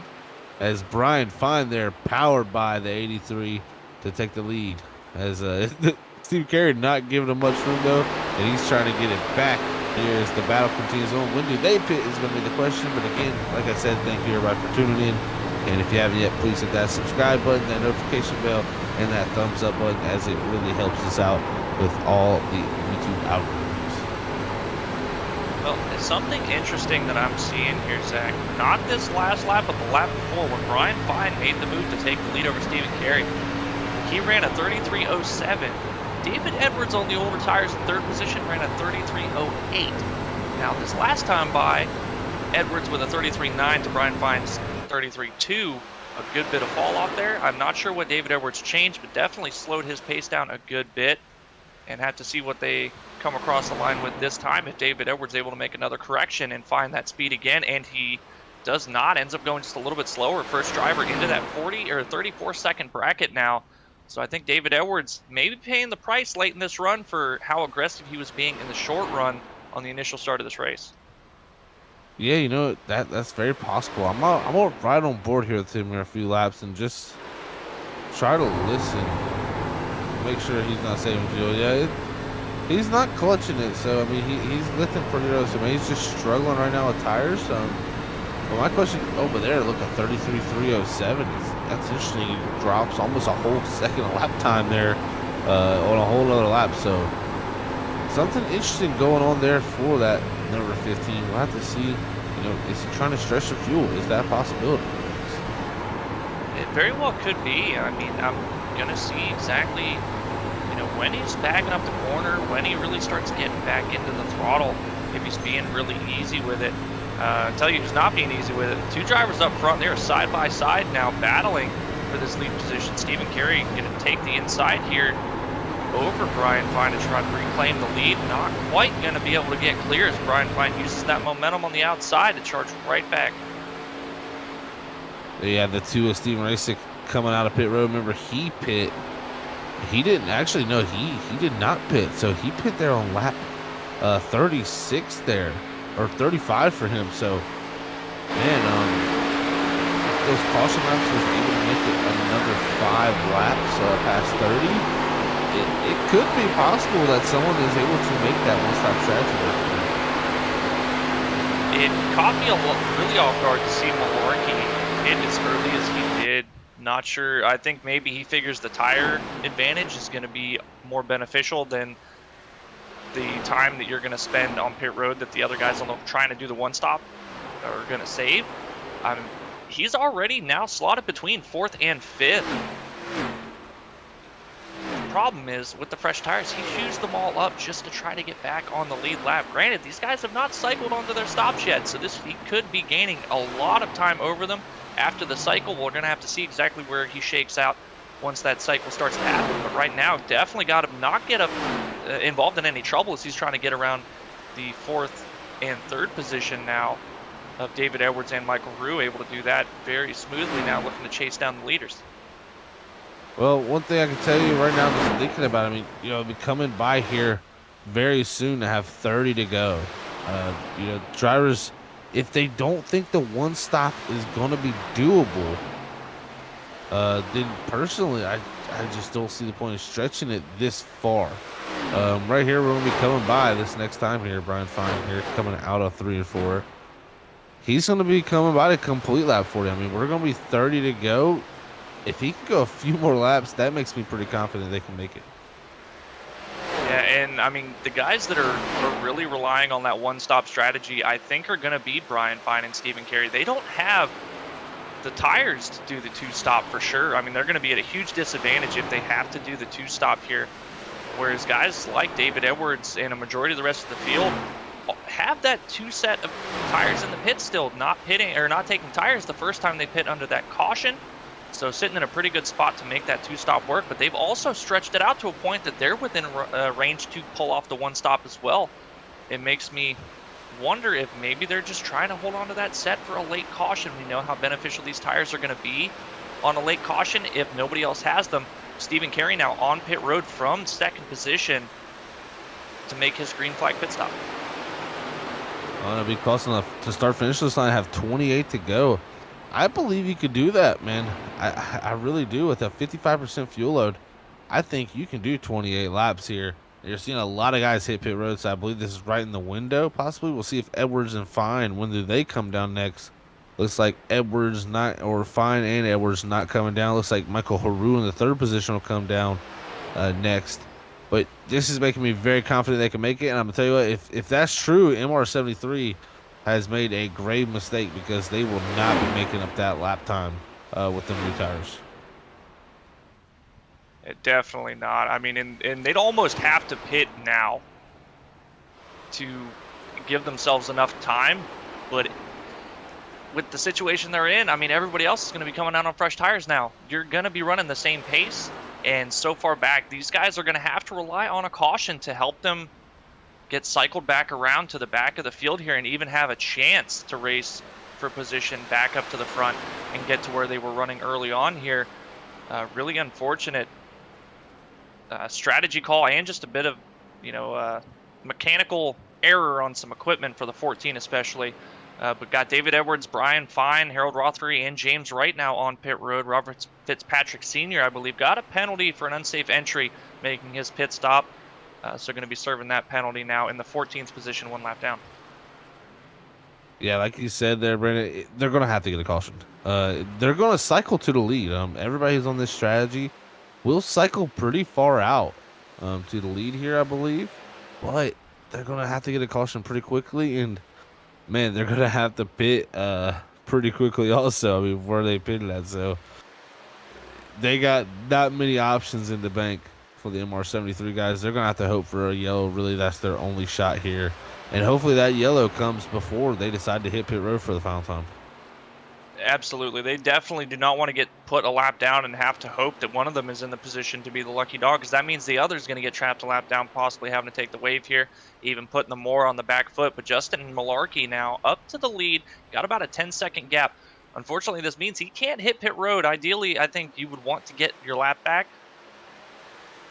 as Brian Fine there, powered by the 83, to take the lead. As Steve Carey not giving him much room though, and he's trying to get it back here as the battle continues on. When do they pit is going to be the question. But again, like I said, thank you everybody for tuning in. And if you haven't yet, please hit that subscribe button, that notification bell, and that thumbs up button, as it really helps us out with all the YouTube algorithms. Well, it's something interesting that I'm seeing here, Zach. Not this last lap, but the lap before, when Brian Fine made the move to take the lead over Stephen Carey. He ran a 33.07. David Edwards on the older tires in third position ran a 33.08. Now, this last time by, Edwards with a 33.9 to Brian Fine's 33.2. a good bit of fall off there. I'm not sure what David Edwards changed, but definitely slowed his pace down a good bit, and had to see what they come across the line with this time. If David Edwards is able to make another correction and find that speed again, and he does not, ends up going just a little bit slower. First driver into that 40 or 34-second bracket now. So I think David Edwards may be paying the price late in this run for how aggressive he was being in the short run on the initial start of this race. Yeah, you know that's very possible. I'm right on board here with him here a few laps and just try to listen, make sure he's not saving fuel. Yeah, he's not clutching it, so I mean he's lifting pretty low. So I mean, he's just struggling right now with tires. But my question over there, look at 33.307. That's interesting. He drops almost a whole second of lap time there on a whole other lap. So something interesting going on there for that number 15. We'll have to see. You know, is he trying to stretch the fuel? Is that a possibility? It very well could be. I mean, I'm gonna see exactly, you know, when he's backing up the corner, when he really starts getting back into the throttle, if he's being really easy with it. I'll tell you who's not being easy with it. Two drivers up front, they're side by side now battling for this lead position. Stephen Carey gonna take the inside here over Brian Fine to try to reclaim the lead. Not quite gonna be able to get clear as Brian Fine uses that momentum on the outside to charge right back. Yeah, the two of Steven Rasick coming out of pit road. Remember, he didn't actually, no, he did not pit. So he pit there on lap 36 there, or 35 for him. So, man, those caution laps was able to make it another 5 laps past 30. It could be possible that someone is able to make that one-stop strategy. It caught me really off guard to see Malarkey hit as early as he did. Not sure. I think maybe he figures the tire advantage is going to be more beneficial than the time that you're going to spend on pit road that the other guys on the trying to do the one-stop are going to save. He's already now slotted between 4th and 5th. Problem is with the fresh tires, he fused them all up just to try to get back on the lead lap. Granted, these guys have not cycled onto their stops yet, so he could be gaining a lot of time over them after the cycle. We're going to have to see exactly where he shakes out once that cycle starts to happen. But right now, definitely got to not get involved in any trouble as he's trying to get around the 4th and 3rd position now of David Edwards and Michael Roux, able to do that very smoothly now, looking to chase down the leaders. Well, one thing I can tell you right now, just thinking about it, I mean, you know, be coming by here very soon to have 30 to go. You know, drivers, if they don't think the one stop is going to be doable, then personally, I just don't see the point of stretching it this far. Right here, we're going to be coming by this next time here. Brian Fine here coming out of 3 and 4. He's going to be coming by to complete lap 40. I mean, we're going to be 30 to go. If he can go a few more laps, that makes me pretty confident they can make it. Yeah, and I mean, the guys that are really relying on that one-stop strategy, I think are going to be Brian Fine and Stephen Carey. They don't have the tires to do the two-stop for sure. I mean, they're going to be at a huge disadvantage if they have to do the two-stop here. Whereas guys like David Edwards and a majority of the rest of the field have that 2 set of tires in the pit still, not pitting or not taking tires the first time they pit under that caution. So sitting in a pretty good spot to make that two-stop work, but they've also stretched it out to a point that they're within range to pull off the one-stop as well. It makes me wonder if maybe they're just trying to hold on to that set for a late caution. We know how beneficial these tires are going to be on a late caution if nobody else has them. Stephen Carey now on pit road from 2nd position to make his green flag pit stop. It'll be close enough to start finish this line. Have 28 to go. I believe you could do that, man. I really do. With a 55% fuel load, I think you can do 28 laps here. You're seeing a lot of guys hit pit road, so I believe this is right in the window. Possibly we'll see if Edwards and Fine, when do they come down next? Looks like Edwards not, or Fine and Edwards not coming down. Looks like Michael Roux in the 3rd position will come down next. But this is making me very confident they can make it. And I'm going to tell you what, if that's true, MR73 has made a grave mistake because they will not be making up that lap time with them new tires. Definitely not. I mean, and they'd almost have to pit now to give themselves enough time, but with the situation they're in, I mean, everybody else is going to be coming out on fresh tires now. You're going to be running the same pace. And so far back, these guys are going to have to rely on a caution to help them get cycled back around to the back of the field here and even have a chance to race for position back up to the front and get to where they were running early on here. Really unfortunate strategy call and just a bit of, mechanical error on some equipment for the 14 especially. But got David Edwards, Brian Fine, Harold Rothery, and James Wright now on pit road. Robert Fitzpatrick Sr., I believe, got a penalty for an unsafe entry, making his pit stop. So going to be serving that penalty now in the 14th position, 1 lap down. Yeah, like you said there, Brandon, they're going to have to get a caution. They're going to cycle to the lead. Everybody who's on this strategy will cycle pretty far out to the lead here, I believe. But they're going to have to get a caution pretty quickly. And, man, they're going to have to pit pretty quickly also. I mean, where they pitted at. So they got not many options in the bank for the MR73 guys. They're going to have to hope for a yellow. Really, that's their only shot here. And hopefully that yellow comes before they decide to hit pit road for the final time. Absolutely. They definitely do not want to get put a lap down and have to hope that one of them is in the position to be the lucky dog, because that means the other is going to get trapped a lap down, possibly having to take the wave here, even putting them more on the back foot. But Justin Malarkey now up to the lead, got about a 10-second gap. Unfortunately, this means he can't hit pit road. Ideally, I think you would want to get your lap back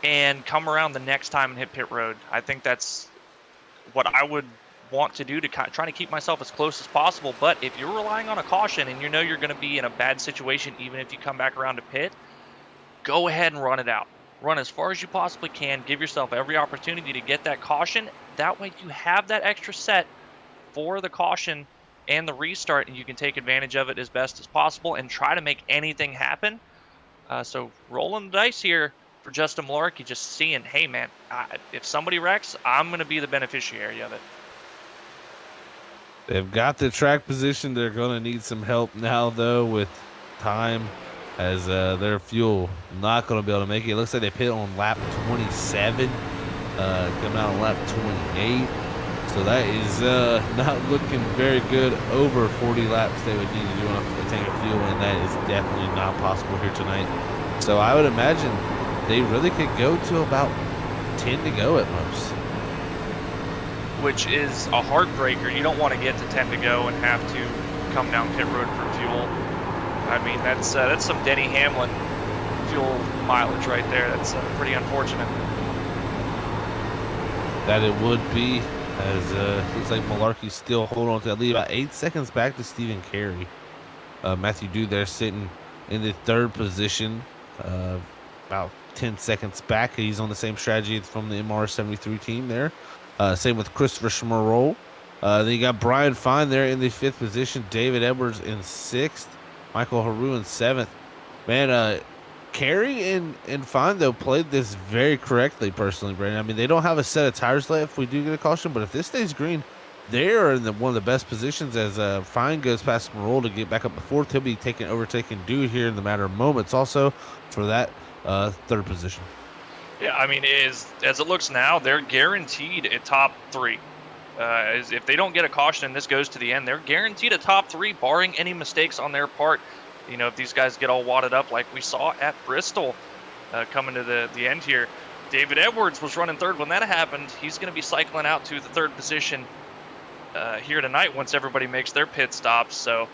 and come around the next time and hit pit road. I think that's what I would want to do to try to keep myself as close as possible. But if you're relying on a caution and you know you're going to be in a bad situation, even if you come back around to pit, go ahead and run it out. Run as far as you possibly can. Give yourself every opportunity to get that caution. That way you have that extra set for the caution and the restart, and you can take advantage of it as best as possible and try to make anything happen. So rolling the dice here for Justin Malarkey, just seeing, hey man, if somebody wrecks, I'm going to be the beneficiary of it. They've got the track position. They're going to need some help now, though, with time, as their fuel not going to be able to make it. It looks like they pit on lap 27, coming out on lap 28. So that is not looking very good. Over 40 laps they would need to do on a tank of fuel, and that is definitely not possible here tonight. So I would imagine they really could go to about 10 to go at most. Which is a heartbreaker. You don't want to get to 10 to go and have to come down pit road for fuel. I mean, that's some Denny Hamlin fuel mileage right there. That's pretty unfortunate. That it would be, as looks like Malarkey still holding on to that lead. About 8 seconds back to Stephen Carey. Matthew Dew there sitting in the 3rd position, about 10 seconds back. He's on the same strategy from the MR73 team there. Same with Christopher Schmerol. Then you got Brian Fine there in the 5th position. David Edwards in 6th. Michael Haru in 7th. Man, Carey and Fine, though, played this very correctly, personally, Brandon. I mean, they don't have a set of tires left if we do get a caution, but if this stays green, they are in one of the best positions as Fine goes past Schmerol to get back up to 4th. He'll be overtaking Dew here in the matter of moments also for that 3rd position. Yeah, I mean, as it looks now, they're guaranteed a top 3. If they don't get a caution and this goes to the end, they're guaranteed a top 3, barring any mistakes on their part. You know, if these guys get all wadded up like we saw at Bristol coming to the end here. David Edwards was running 3rd when that happened. He's going to be cycling out to the 3rd position here tonight once everybody makes their pit stops. So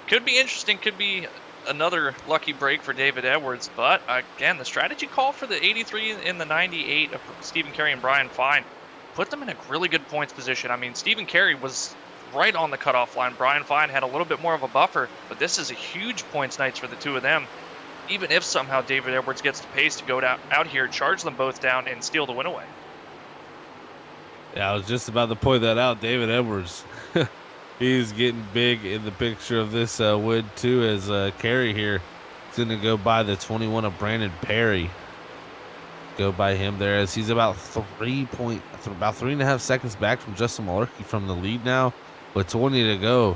could be interesting, could be another lucky break for David Edwards, but again, the strategy call for the 83 and the 98 of Stephen Carey and Brian Fine put them in a really good points position. I mean, Stephen Carey was right on the cutoff line. Brian Fine had a little bit more of a buffer, but this is a huge points nights for the two of them. Even if somehow David Edwards gets the pace to go out here, charge them both down, and steal the win away. Yeah, I was just about to point that out. David Edwards, he's getting big in the picture of this win too, as Carey here is going to go by the 21 of Brandon Perry. Go by him there, as he's about 3.5 seconds back from Justin Malarkey from the lead now, with 20 to go.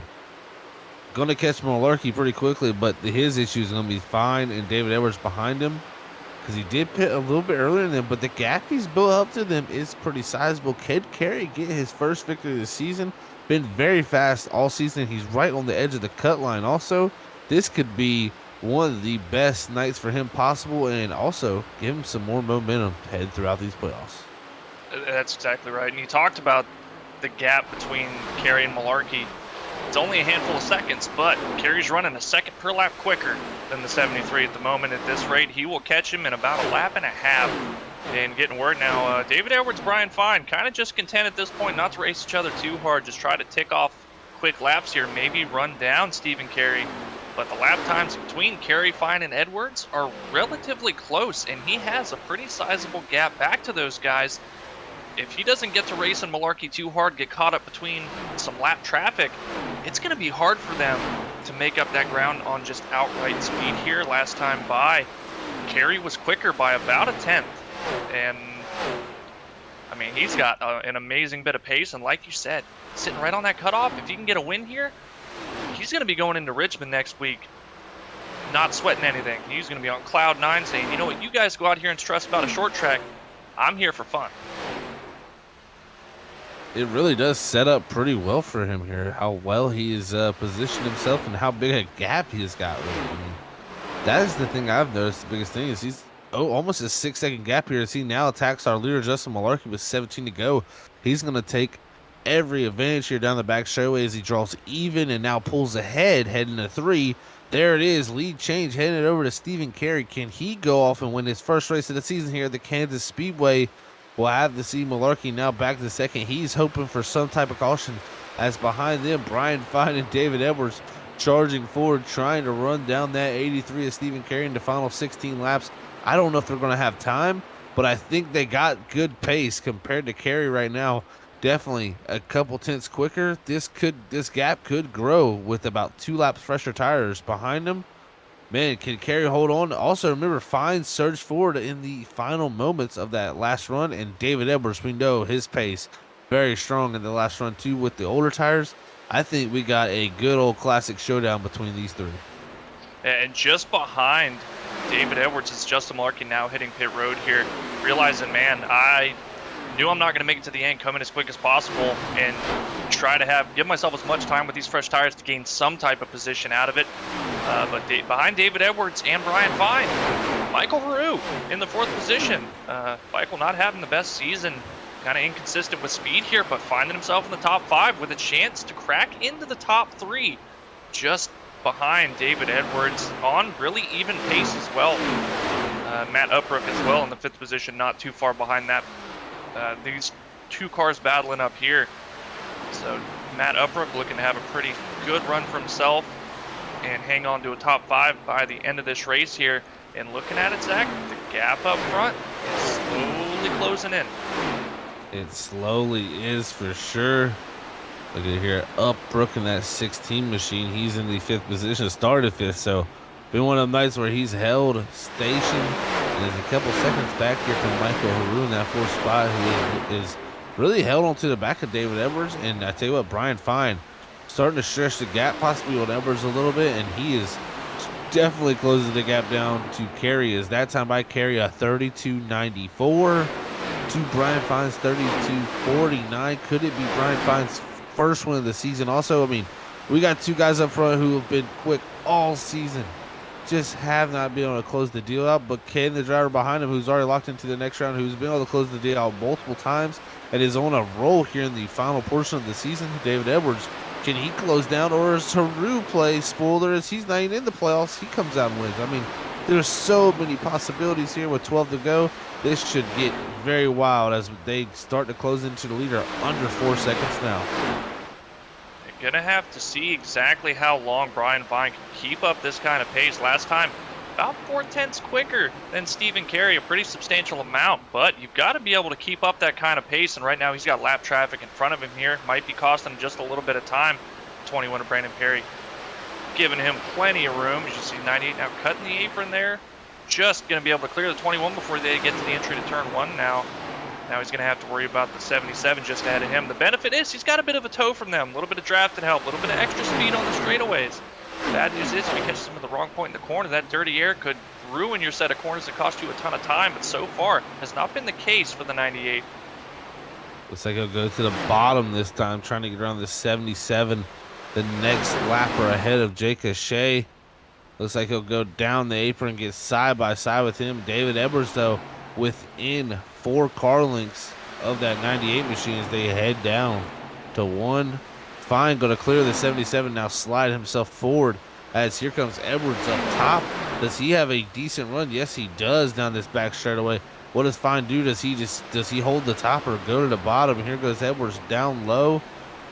Going to catch Malarkey pretty quickly, but his issue is going to be Fine and David Edwards behind him. because he did pit a little bit earlier than them, but the gap he's built up to them is pretty sizable. Can Carey get his first victory of the season? Been very fast all season. He's right on the edge of the cut line. Also, this could be one of the best nights for him possible, and also give him some more momentum headed throughout these playoffs. That's exactly right. And you talked about the gap between Carey and Malarkey. It's only a handful of seconds, but Carey's running a second per lap quicker than the 73 at the moment. At this rate, he will catch him in about a lap and a half. And getting word now, David Edwards, Brian Fine, kind of just content at this point not to race each other too hard. Just try to tick off quick laps here, maybe run down Stephen Carey. But the lap times between Carey, Fine, and Edwards are relatively close, and he has a pretty sizable gap back to those guys. If he doesn't get to racing Malarkey too hard, get caught up between some lap traffic, it's going to be hard for them to make up that ground on just outright speed here. Last time by, Carey was quicker by about a tenth. And, I mean, he's got an amazing bit of pace. And like you said, sitting right on that cutoff, if he can get a win here, he's going to be going into Richmond next week not sweating anything. He's going to be on cloud 9 saying, you know what, you guys go out here and stress about a short track. I'm here for fun. It really does set up pretty well for him here, how well he has positioned himself and how big a gap he has got. Really. I mean, that is the thing I've noticed. The biggest thing is he's almost a 6-second gap here as he now attacks our leader, Justin Malarkey, with 17 to go. He's going to take every advantage here down the back straightaway as he draws even and now pulls ahead, heading to 3. There it is, lead change, heading it over to Stephen Carey. Can he go off and win his first race of the season here at the Kansas Speedway? We'll have to see Malarkey now back to second. He's hoping for some type of caution as behind them, Brian Fine and David Edwards charging forward, trying to run down that 83 of Stephen Carey in the final 16 laps. I don't know if they're going to have time, but I think they got good pace compared to Carey right now. Definitely a couple tenths quicker. This gap could grow with about 2 laps fresher tires behind him. Man, can Carey hold on? Also, remember, Fine surged forward in the final moments of that last run, and David Edwards, we know his pace very strong in the last run too with the older tires. I think we got a good old classic showdown between these 3. And just behind David Edwards is Justin Malarkey now hitting pit road here, realizing, man, I knew I'm not going to make it to the end, come in as quick as possible and try to give myself as much time with these fresh tires to gain some type of position out of it. But behind David Edwards and Brian Fine, Michael Rue in the 4th position. Michael not having the best season, kind of inconsistent with speed here, but finding himself in the top 5 with a chance to crack into the top 3, just behind David Edwards on really even pace as well. Matt Upbrook as well in the 5th position, not too far behind that. These 2 cars battling up here. So Matt Upbrook looking to have a pretty good run for himself and hang on to a top 5 by the end of this race here. And looking at it, Zach, the gap up front is slowly closing in. It slowly is for sure. Look at here, Upbrook in that 16 machine. He's in the 5th position, started 5th, so been one of the nights where he's held station. And there's a couple seconds back here from Michael Haru in that 4th spot, who is really held onto the back of David Edwards. And I tell you what, Brian Fine starting to stretch the gap possibly on Edwards a little bit, and he is definitely closing the gap down to Carey. As that time by Carey a 32.94 to Brian Fine's 32.49. Could it be Brian Fine's first win of the season? Also, I mean, we got 2 guys up front who have been quick all season, just have not been able to close the deal out. But can the driver behind him, who's already locked into the next round, who's been able to close the deal out multiple times and is on a roll here in the final portion of the season, David Edwards, can he close down, or is Haru play spoiler as he's not even in the playoffs? He comes out and wins. I mean, there's so many possibilities here with 12 to go. This should get very wild as they start to close into the leader under 4 seconds now. You're going to have to see exactly how long Brian Fine can keep up this kind of pace. Last time, about 4 tenths quicker than Stephen Carey, a pretty substantial amount, but you've got to be able to keep up that kind of pace, and right now he's got lap traffic in front of him here. Might be costing him just a little bit of time. 21 of Brandon Perry, giving him plenty of room. As you see, 98 now cutting the apron there. Just going to be able to clear the 21 before they get to the entry to turn 1 now. Now he's going to have to worry about the 77 just ahead of him. The benefit is he's got a bit of a tow from them, a little bit of drafting help, a little bit of extra speed on the straightaways. Bad news is if you catch them at the wrong point in the corner, that dirty air could ruin your set of corners and cost you a ton of time, but so far has not been the case for the 98. Looks like he'll go to the bottom this time, trying to get around the 77. The next lapper ahead of Jake Shea. Looks like he'll go down the apron and get side by side with him. David Edwards, though, within 4 car lengths of that 98 machine as they head down to 1. Fine, going to clear the 77, now slide himself forward as here comes Edwards up top. Does he have a decent run? Yes, he does down this back straightaway. What does Fine do? Does he hold the top or go to the bottom? Here goes Edwards down low.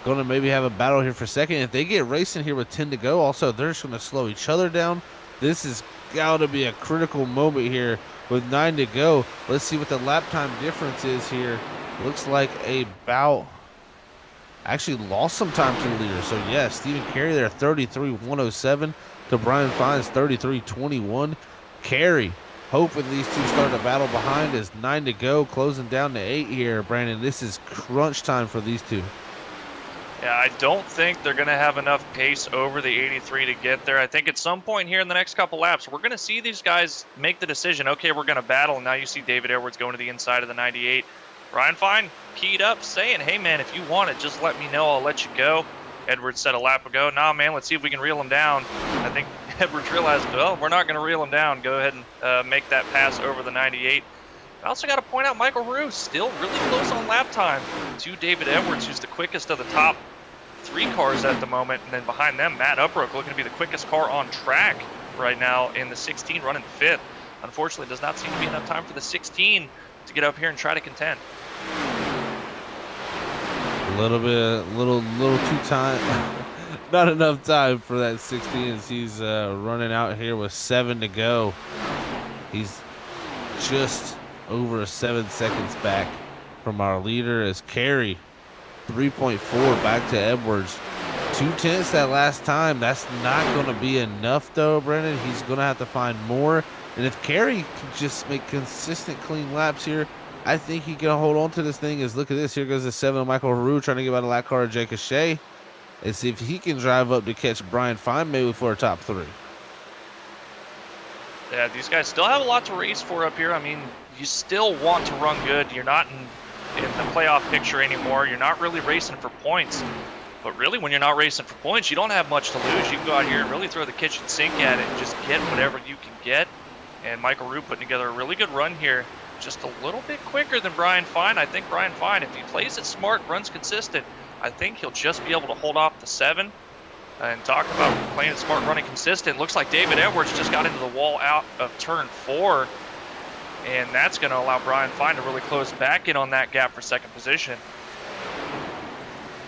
Going to maybe have a battle here for second. If they get racing here with 10 to go, also, they're just going to slow each other down. This is got to be a critical moment here with 9 to go. Let's see what the lap time difference is here. Looks like about actually lost some time to the leader. So, yes, Stephen Carey there, 33.107 to Brian Fine's 33.21. Carey hoping these two start a battle behind as 9 to go, closing down to 8 here. Brandon, this is crunch time for these two. Yeah, I don't think they're going to have enough pace over the 83 to get there. I think at some point here in the next couple laps, we're going to see these guys make the decision, okay, we're going to battle. And now you see David Edwards going to the inside of the 98. Ryan Fine keyed up saying, hey, man, if you want it, just let me know. I'll let you go. Edwards said a lap ago, nah, man, let's see if we can reel him down. I think Edwards realized, well, we're not going to reel him down. Go ahead and make that pass over the 98. I also got to point out Michael Roux still really close on lap time to David Edwards, who's the quickest of the top 3 cars at the moment. And then behind them, Matt Upbrook looking to be the quickest car on track right now in the 16, running 5th. Unfortunately, does not seem to be enough time for the 16 to get up here and try to contend. A little too time. Not enough time for that 16 as he's running out here with 7 to go. He's just over 7 seconds back from our leader as Carey 3.4 back to Edwards. 2/10 that last time. That's not going to be enough though, Brennan. He's going to have to find more. And if Carey can just make consistent clean laps here, I think he can hold on to this thing. As look at this. Here goes the 7 Michael Roux trying to get out of that car of Jake Shea. And see if he can drive up to catch Brian Fine maybe for a top 3. Yeah, these guys still have a lot to race for up here. I mean, you still want to run good. You're not in the playoff picture anymore. You're not really racing for points. But really, when you're not racing for points, you don't have much to lose. You can go out here and really throw the kitchen sink at it and just get whatever you can get. And Michael Roux putting together a really good run here. Just a little bit quicker than Brian Fine. I think Brian Fine, if he plays it smart, runs consistent, I think he'll just be able to hold off the 7. And talk about playing it smart, running consistent. Looks like David Edwards just got into the wall out of turn 4. And that's going to allow Brian Fine to really close back in on that gap for second position.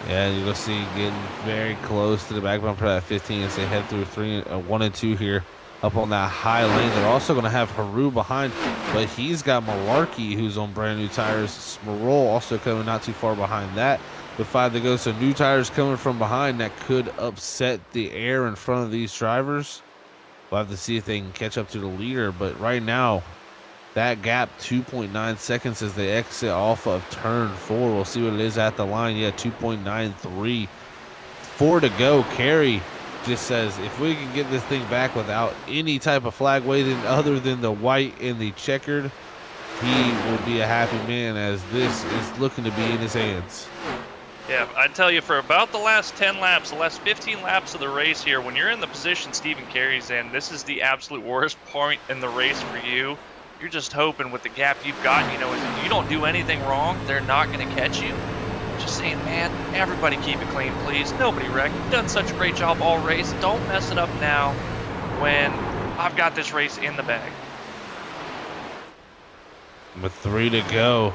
Yeah, you're going to see getting very close to the back bumper at 15 as they head through 1 and 2 here up on that high lane. They're also going to have Haru behind, but he's got Malarkey, who's on brand new tires. Smerol also coming not too far behind that. With 5 to go, so new tires coming from behind that could upset the air in front of these drivers. We'll have to see if they can catch up to the leader, but right now, that gap 2.9 seconds as they exit off of turn 4. We'll see what it is at the line. Yeah, 2.93. 4 to go. Carey just says, if we can get this thing back without any type of flag waving other than the white and the checkered, he will be a happy man as this is looking to be in his hands. Yeah, I tell you, for about the last 10 laps, the last 15 laps of the race here, when you're in the position Stephen Carey's in, this is the absolute worst point in the race for you. You're just hoping with the gap you've got, you know, if you don't do anything wrong, they're not going to catch you. Just saying, man, everybody keep it clean, please. Nobody wreck. You've done such a great job all race. Don't mess it up now when I've got this race in the bag. With 3 to go,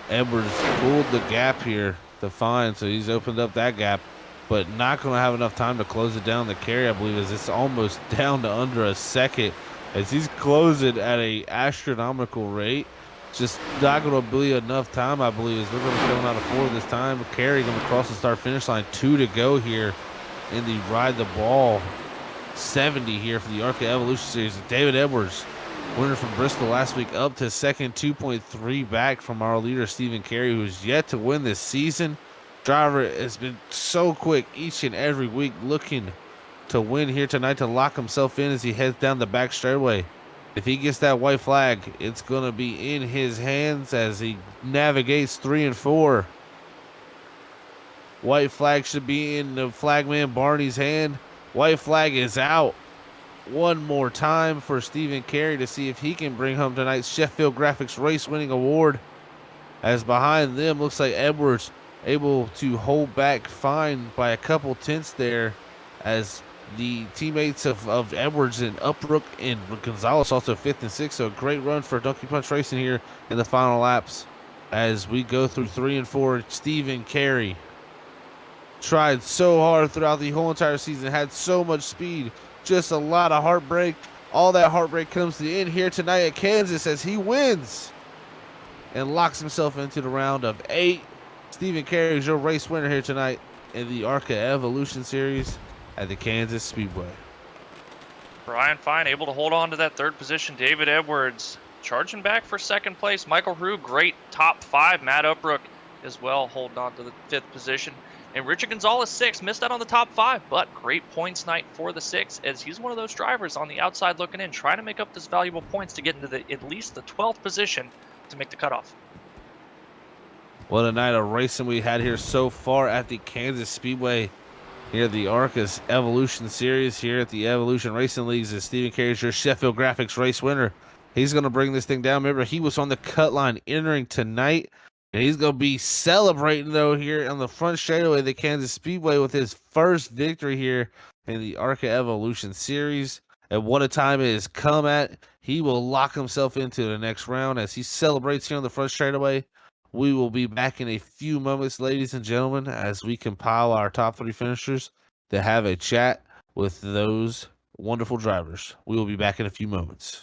Edwards pulled the gap here to Fine, so he's opened up that gap, but not going to have enough time to close it down. The Carey, I believe, is it's almost down to under a second as he's closing at a astronomical rate. Just not going to be enough time, I believe, as we're going to be coming out of 4 this time. Carey going to cross the start finish line. 2 to go here in the Ride the Ball 70 here for the ARCA Evolution Series. David Edwards, winner from Bristol last week, up to second, 2.3 back from our leader, Stephen Carey, who's yet to win this season. Driver has been so quick each and every week, looking to win here tonight to lock himself in as he heads down the back straightaway. If he gets that white flag, it's going to be in his hands as he navigates 3 and 4. White flag should be in the flagman Barney's hand. White flag is out. One more time for Stephen Carey to see if he can bring home tonight's Sheffield Graphics race winning award. As behind them, looks like Edwards able to hold back fine by a couple tenths there, as the teammates of Edwards and Upbrook and Gonzalez also 5th and 6th. So a great run for Donkey Punch Racing here in the final laps as we go through 3 and 4. Stephen Carey tried so hard throughout the whole entire season, had so much speed, just a lot of heartbreak. All that heartbreak comes to the end here tonight at Kansas as he wins and locks himself into the round of 8. Stephen Carey is your race winner here tonight in the ARCA Evolution Series at the Kansas Speedway. Brian Fine able to hold on to that 3rd position. David Edwards charging back for 2nd place. Michael Rue, great top 5. Matt Upbrook as well holding on to the 5th position. And Richard Gonzalez 6th, missed out on the top 5, but great points night for the 6th, as he's one of those drivers on the outside looking in, trying to make up those valuable points to get into at least the 12th position to make the cutoff. What a night of racing we had here so far at the Kansas Speedway. Here at the ARCA's Evolution Series here at the Evolution Racing Leagues, as Stephen Carey is your Sheffield Graphics race winner. He's going to bring this thing down. Remember, he was on the cut line entering tonight. And he's going to be celebrating, though, here on the front straightaway of the Kansas Speedway with his first victory here in the ARCA Evolution Series. And what a time it has come at. He will lock himself into the next round as he celebrates here on the front straightaway. We will be back in a few moments, ladies and gentlemen, as we compile our top 3 finishers to have a chat with those wonderful drivers. We will be back in a few moments.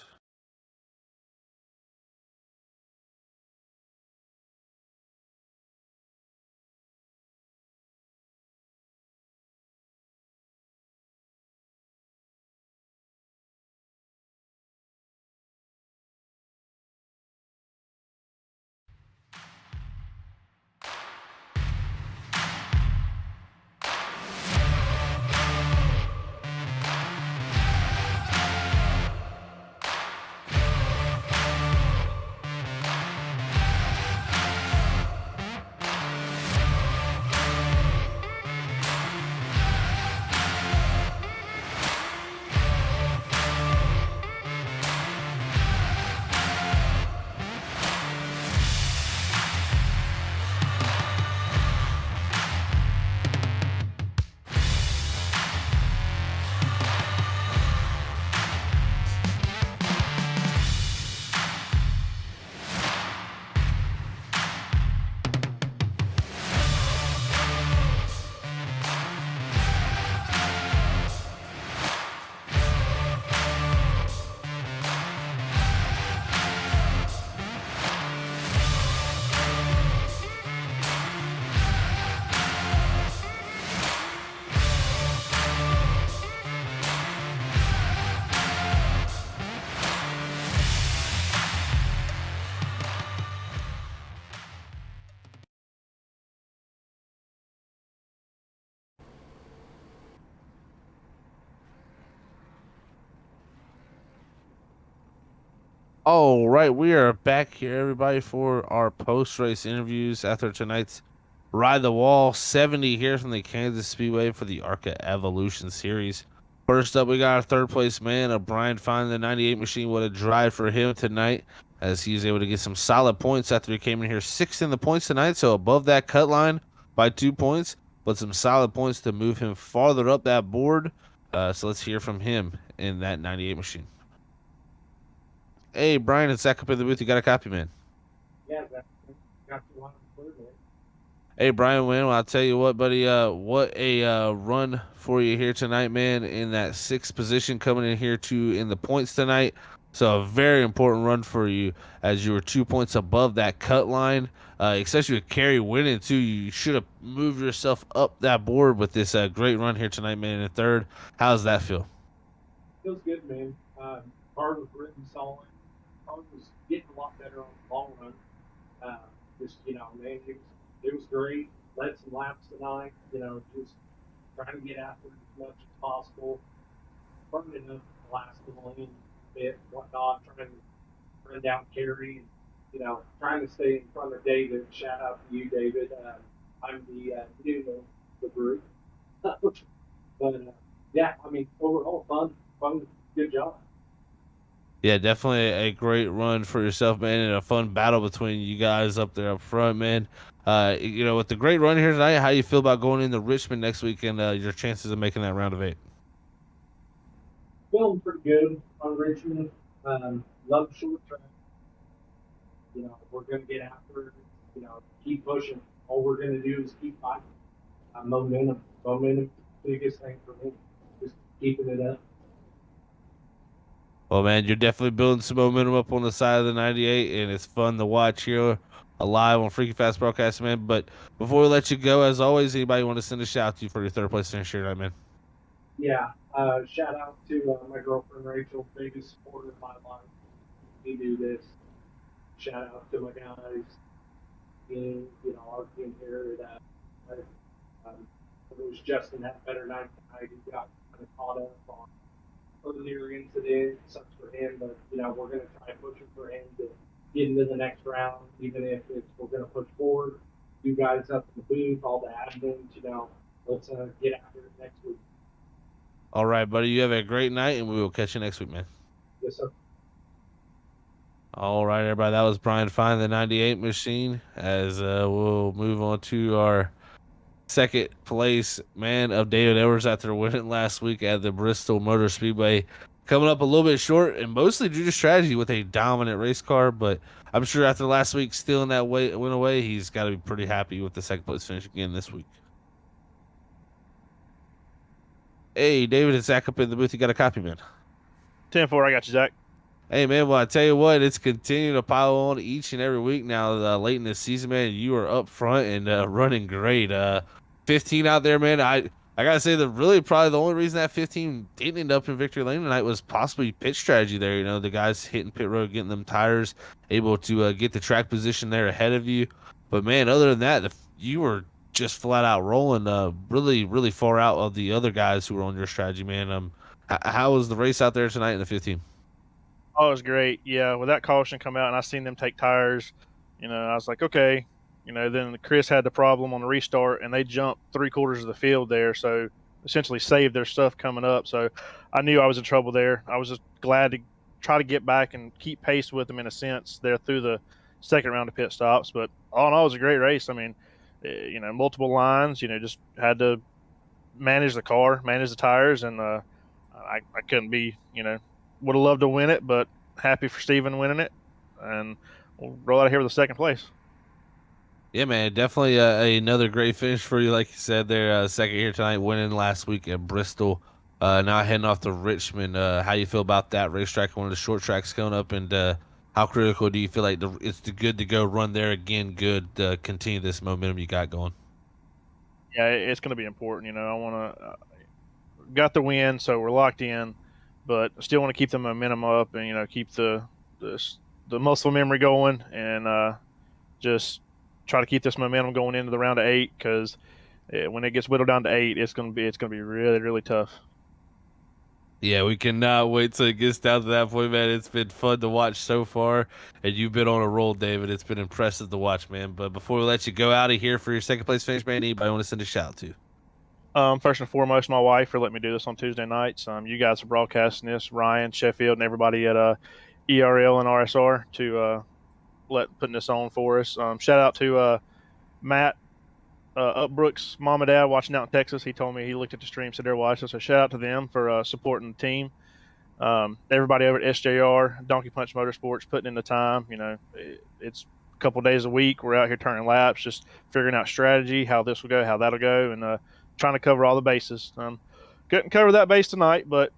All right, we are back here, everybody, for our post-race interviews after tonight's Ride the Wall 70 here from the Kansas Speedway for the ARCA Evolution Series. First up, we got our 3rd place man, Brian Fine, the 98 machine. What a drive for him tonight, as he was able to get some solid points after he came in here 6th in the points tonight, so above that cut line by 2 points, but some solid points to move him farther up that board. So let's hear from him in that 98 machine. Hey, Brian, it's Zach up in the booth. You got a copy, man? Yeah, got you on the man. Hey, Brian, man, well, I'll tell you what, buddy, what a run for you here tonight, man, in that 6th position, coming in here in the points tonight. So a very important run for you, as you were 2 points above that cut line, especially with Carey winning, too. You should have moved yourself up that board with this great run here tonight, man, in 3rd. How does that feel? Feels good, man. Car was written solid. Car was getting a lot better on the long run. Just, man, it was great. Led some laps tonight. Just trying to get after it as much as possible, burning up the last lane a bit, whatnot, trying to run down carry, trying to stay in front of David. Shout out to you, David. I'm the new of the group. But yeah, I mean, overall, fun, good job. Yeah, definitely a great run for yourself, man, and a fun battle between you guys up there up front, man. With the great run here tonight, how you feel about going into Richmond next week and your chances of making that round of 8? Feeling pretty good on Richmond. Love short track. We're going to get after it. Keep pushing. All we're going to do is keep fighting. Momentum. Momentum, biggest thing for me. Just keeping it up. Well, man, you're definitely building some momentum up on the side of the 98, and it's fun to watch here live on Freaky Fast Broadcasting, man. But before we let you go, as always, anybody want to send a shout out to you for your third place finish here tonight, man? Yeah. Shout out to my girlfriend Rachel, biggest supporter of my life. We do this. Shout out to my guys, our team here at it was Justin had a better night tonight. He got kind of caught up on earlier incident. Sucks for him, but we're going to try pushing for him to get into the next round, even if we're going to push forward. You guys up in the booth, all the admins, let's get after it next week. All right, buddy. You have a great night, and we will catch you next week, man. Yes, sir. All right, everybody. That was Brian Fine, the 98 machine. As we'll move on to our second place man of David Edwards after winning last week at the Bristol Motor Speedway. Coming up a little bit short and mostly due to strategy with a dominant race car, but I'm sure after last week stealing that win away, he's got to be pretty happy with the second place finish again this week. Hey, David, it's Zach up in the booth. You got a copy, man? 10-4, I got you, Zach. Hey, man, well, I tell you what, it's continuing to pile on each and every week now. Late in the season, man, you are up front and running great. 15 out there, man. I gotta say that really probably the only reason that 15 didn't end up in victory lane tonight was possibly pit strategy there. The guys hitting pit road, getting them tires, able to get the track position there ahead of you. But, man, other than that, you were just flat out rolling really, really far out of the other guys who were on your strategy, man. How was the race out there tonight in the 15? Oh, it was great. Yeah, with that caution come out and I seen them take tires, I was like, okay. Then Chris had the problem on the restart and they jumped 3/4 of the field there. So essentially saved their stuff coming up. So I knew I was in trouble there. I was just glad to try to get back and keep pace with them in a sense there through the second round of pit stops. But all in all, it was a great race. I mean, multiple lines, just had to manage the car, manage the tires. And I couldn't be, would have loved to win it, but happy for Steven winning it. And we'll roll out of here with a second place. Yeah, man, definitely another great finish for you, like you said there. Second here tonight, winning last week at Bristol. Now heading off to Richmond. How you feel about that racetrack, one of the short tracks coming up, and how critical do you feel like it's good to go run there again? Good to continue this momentum you got going. Yeah, it's going to be important. I want to got the win, so we're locked in, but I still want to keep the momentum up and keep the muscle memory going and just try to keep this momentum going into the round of 8 because when it gets whittled down to 8, it's gonna be really, really tough. Yeah, we cannot wait till it gets down to that point, man. It's been fun to watch so far, and you've been on a roll, David. It's been impressive to watch, man. But before we let you go out of here for your second place finish, man, anybody want to send a shout out to? First and foremost, my wife for letting me do this on Tuesday nights. You guys are broadcasting this, Ryan, Sheffield, and everybody at ERL and RSR to putting this on for us. Shout out to Matt Upbrook's mom and dad watching out in Texas. He told me he looked at the stream, said they're watching. So shout out to them for supporting the team. Everybody over at SJR, Donkey Punch Motorsports, putting in the time. It's a couple days a week. We're out here turning laps, just figuring out strategy, how this will go, how that'll go, and trying to cover all the bases. Couldn't cover that base tonight, but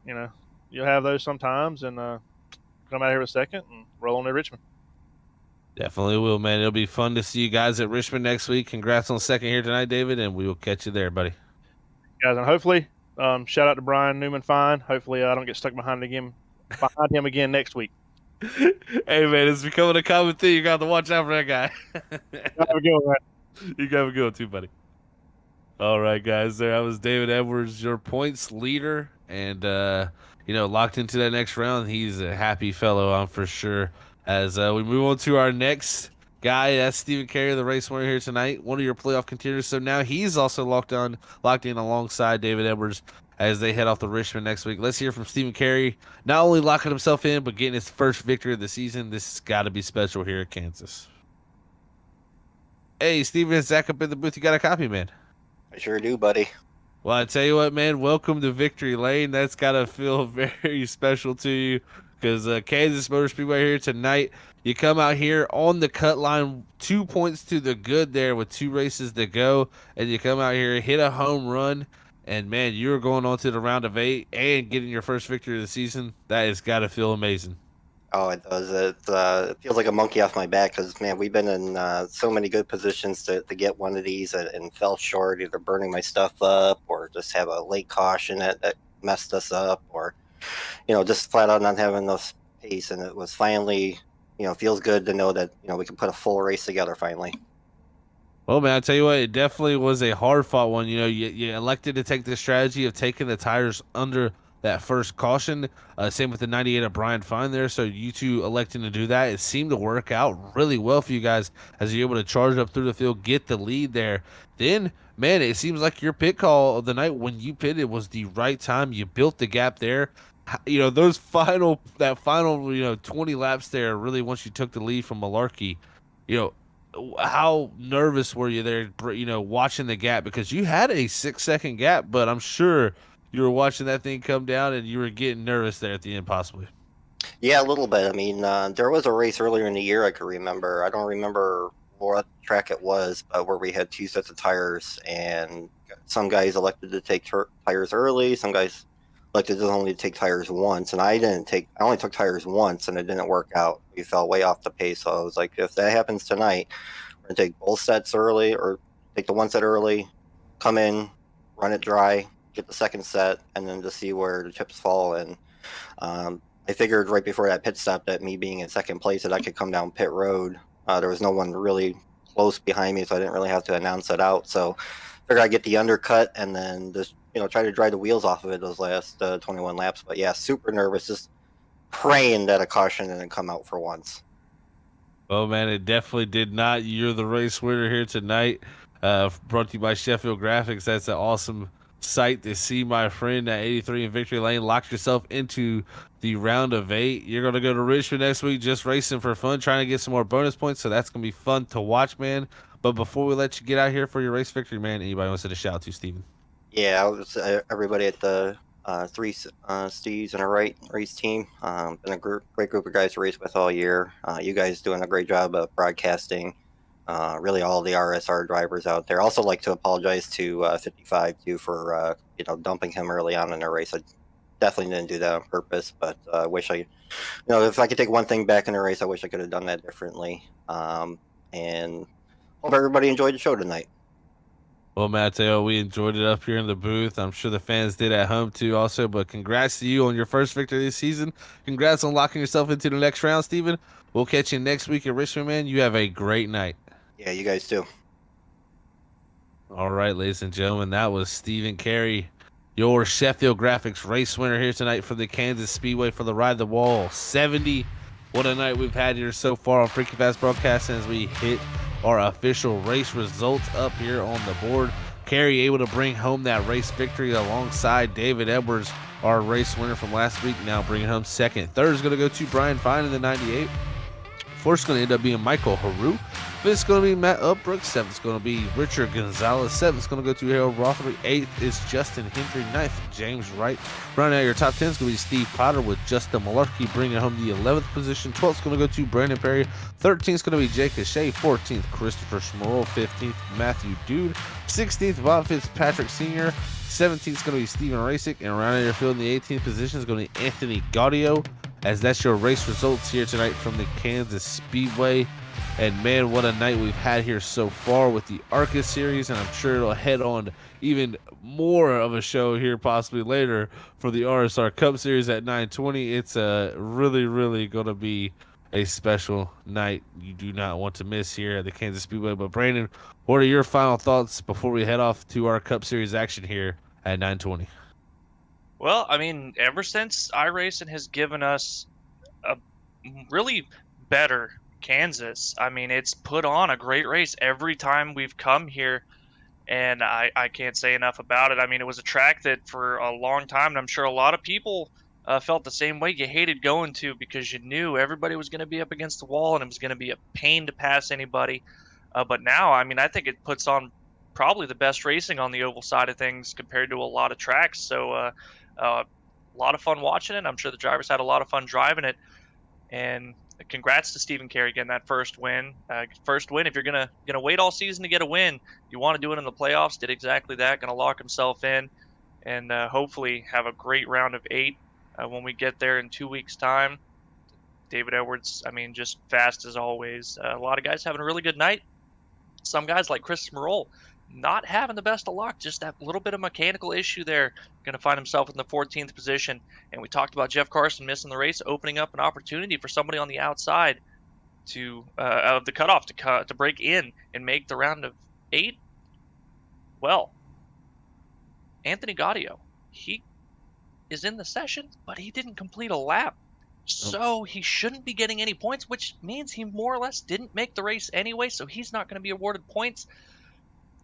you'll have those sometimes. And come out here with second and roll on to Richmond. Definitely will, man. It'll be fun to see you guys at Richmond next week. Congrats on second here tonight, David, and we will catch you there, buddy. Guys, and hopefully, shout out to Brian Newman Fine. Hopefully, I don't get stuck behind him again next week. Hey, man, it's becoming a common thing. You got to watch out for that guy. Have a good one, man. You have a good one too, buddy. All right, guys. There, I was David Edwards, your points leader, and locked into that next round. He's a happy fellow, I'm for sure. As we move on to our next guy, that's Stephen Carey, the race winner here tonight, one of your playoff contenders. So now he's also locked in alongside David Edwards as they head off to Richmond next week. Let's hear from Stephen Carey, not only locking himself in, but getting his first victory of the season. This has got to be special here at Kansas. Hey, Steven, Zach up in the booth. You got a copy, man? I sure do, buddy. Well, I tell you what, man, welcome to Victory Lane. That's got to feel very special to you because Kansas Motor Speedway here tonight. You come out here on the cut line, 2 points to the good there with 2 races to go, and you come out here, hit a home run, and, man, you're going on to the round of 8 and getting your first victory of the season. That has got to feel amazing. Oh, it does. It feels like a monkey off my back because, man, we've been in so many good positions to get one of these and fell short, either burning my stuff up or just have a late caution that messed us up or, just flat out not having enough pace. And it was finally, feels good to know that, we can put a full race together finally. Well, man, I tell you what, it definitely was a hard-fought one. You elected to take the strategy of taking the tires under that first caution. Same with the 98 of Brian Fine there. So you two electing to do that. It seemed to work out really well for you guys as you're able to charge up through the field, get the lead there. Then, man, it seems like your pit call of the night when you pitted was the right time. You built the gap there. That final 20 laps there, really once you took the lead from Malarkey, how nervous were you there, watching the gap? Because you had a 6-second gap, but I'm sure you were watching that thing come down and you were getting nervous there at the end, possibly. Yeah, a little bit. I mean, there was a race earlier in the year I could remember. I don't remember what track it was, but where we had 2 sets of tires, and some guys elected to take tires early. Some guys elected to only take tires once, and I only took tires once, and it didn't work out. We fell way off the pace. So I was like, if that happens tonight, we're gonna take both sets early, or take the one set early, come in, run it dry, get the second set, and then just see where the chips fall. And I figured right before that pit stop that me being in second place that I could come down pit road. There was no one really close behind me, so I didn't really have to announce it out. So I figured I'd get the undercut and then just try to dry the wheels off of it those last 21 laps. But yeah, super nervous, just praying that a caution didn't come out for once. Oh, man, it definitely did not. You're the race winner here tonight. Brought to you by Sheffield Graphics. That's an awesome sight to see, my friend. At 83 in Victory Lane, locked yourself into the round of 8. You're going to go to Richmond next week just racing for fun, trying to get some more bonus points, so that's going to be fun to watch, man. But before we let you get out here for your race victory, man, anybody wants to shout out to Steven? Yeah, I was everybody at the 3 Steves and a right race team. Been a great group of guys to race with all year. You guys doing a great job of broadcasting. Really all the RSR drivers out there. Also like to apologize to 55 too for dumping him early on in the race. I definitely didn't do that on purpose, but I wish if I could take one thing back in the race, I wish I could have done that differently. And hope everybody enjoyed the show tonight. Well, Mateo, we enjoyed it up here in the booth. I'm sure the fans did at home too also, but congrats to you on your first victory this season. Congrats on locking yourself into the next round, Steven. We'll catch you next week at Richmond, man. You have a great night. Yeah, you guys too. All right, ladies and gentlemen, that was Stephen Carey, your Sheffield Graphics race winner here tonight for the Kansas Speedway for the Ride the Wall 70. What a night we've had here so far on Freaky Fast Broadcasting as we hit our official race results up here on the board. Carey able to bring home that race victory alongside David Edwards, our race winner from last week, now bringing home second. Third is going to go to Brian Fine in the 98. Fourth is going to end up being Michael Haru. Fifth is going to be Matt Upbrook. Seventh is going to be Richard Gonzalez. Seventh is going to go to Harold Rothery. Eighth is Justin Hendry. Ninth, James Wright. Running out your top 10 is going to be Steve Potter with Justin Malarkey bringing home the 11th position. 12th is going to go to Brandon Perry. 13th is going to be Jake Shea. 14th, Christopher Schmerl. 15th, Matthew Dude. 16th, Bob Fitzpatrick Sr. 17th is going to be Steven Rasick. And rounding your field in the 18th position is going to be Anthony Gaudio. As that's your race results here tonight from the Kansas Speedway. And man, what a night we've had here so far with the ARCA series, and I'm sure it'll head on even more of a show here possibly later for the RSR Cup series at 9:20. It's really, really going to be a special night you do not want to miss here at the Kansas Speedway. But Brandon, what are your final thoughts before we head off to our Cup Series action here at 920? Well, I mean, ever since iRacing has given us a really better Kansas, I mean, it's put on a great race every time we've come here, and I can't say enough about it. I mean, it was a track that for a long time, and I'm sure a lot of people felt the same way. You hated going to because you knew everybody was going to be up against the wall, and it was going to be a pain to pass anybody. But now, I mean, I think it puts on probably the best racing on the oval side of things compared to a lot of tracks. So, a lot of fun watching it. I'm sure the drivers had a lot of fun driving it. And congrats to Stephen Carey getting that first win. First win. If you're gonna wait all season to get a win, you want to do it in the playoffs. Did exactly that. Gonna lock himself in, and hopefully have a great round of 8 when we get there in 2 weeks' time. David Edwards, I mean, just fast as always. A lot of guys having a really good night. Some guys like Chris Smerol not having the best of luck, just that little bit of mechanical issue there. Going to find himself in the 14th position. And we talked about Jeff Carson missing the race, opening up an opportunity for somebody on the outside to of the cutoff to break in and make the round of 8. Well, Anthony Gaudio, he is in the session, but he didn't complete a lap. So he shouldn't be getting any points, which means he more or less didn't make the race anyway, so he's not going to be awarded points.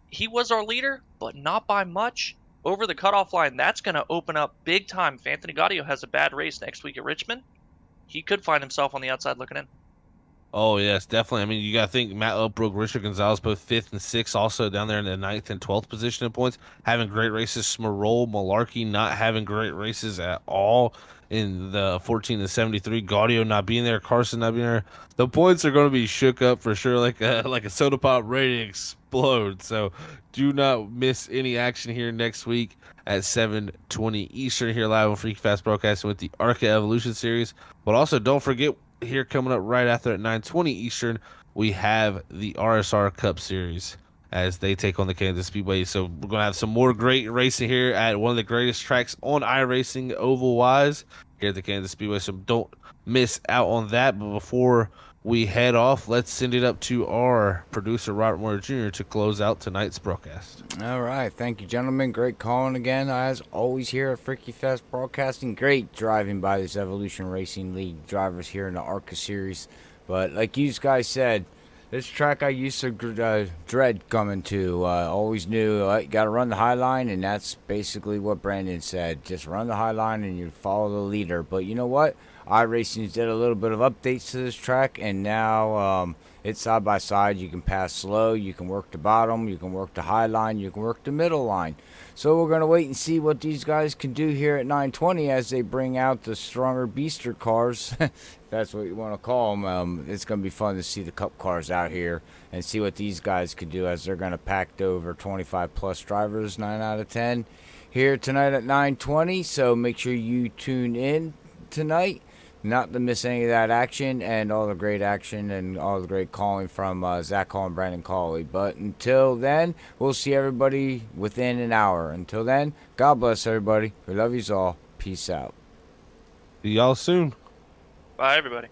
He was our leader, but not by much. Over the cutoff line, that's going to open up big time. If Anthony Gaudio has a bad race next week at Richmond, he could find himself on the outside looking in. Oh, yes, definitely. I mean, you got to think Matt Upbrook, Richard Gonzalez, both 5th and 6th, also down there in the 9th and 12th position in points, having great races. Smerol, Malarkey not having great races at all in the 14 and 73. Gaudio not being there, Carson not being there. The points are going to be shook up for sure, like a soda pop ready to explode. So do not miss any action here next week at 7:20 Eastern here live on Freaky Fast Broadcasting with the ARCA Evolution Series. But also don't forget, here coming up right after at 9:20 Eastern, we have the RSR Cup Series as they take on the Kansas Speedway. So we're going to have some more great racing here at one of the greatest tracks on iRacing oval-wise here at the Kansas Speedway. So don't miss out on that. But before we head off, let's send it up to our producer, Robert Moore Jr., to close out tonight's broadcast. All right. Thank you, gentlemen. Great calling again, as always, here at Freaky Fast Broadcasting. Great driving by this Evolution Racing League drivers here in the ARCA Series. But like you guys said, this track I used to dread coming to. Always knew you got to run the high line, and that's basically what Brandon said. Just run the high line and you follow the leader. But you know what? iRacing did a little bit of updates to this track, and now it's side by side. You can pass slow, you can work the bottom, you can work the high line, you can work the middle line. So we're going to wait and see what these guys can do here at 920 as they bring out the stronger beaster cars. If that's what you want to call them. It's going to be fun to see the cup cars out here and see what these guys can do as they're going to pack over 25 plus drivers, 9 out of 10 here tonight at 920. So make sure you tune in tonight not to miss any of that action and all the great action and all the great calling from Zach Hall and Brandon Cawley. But until then, we'll see everybody within an hour. Until then, God bless everybody. We love you all. Peace out. See y'all soon. Bye, everybody.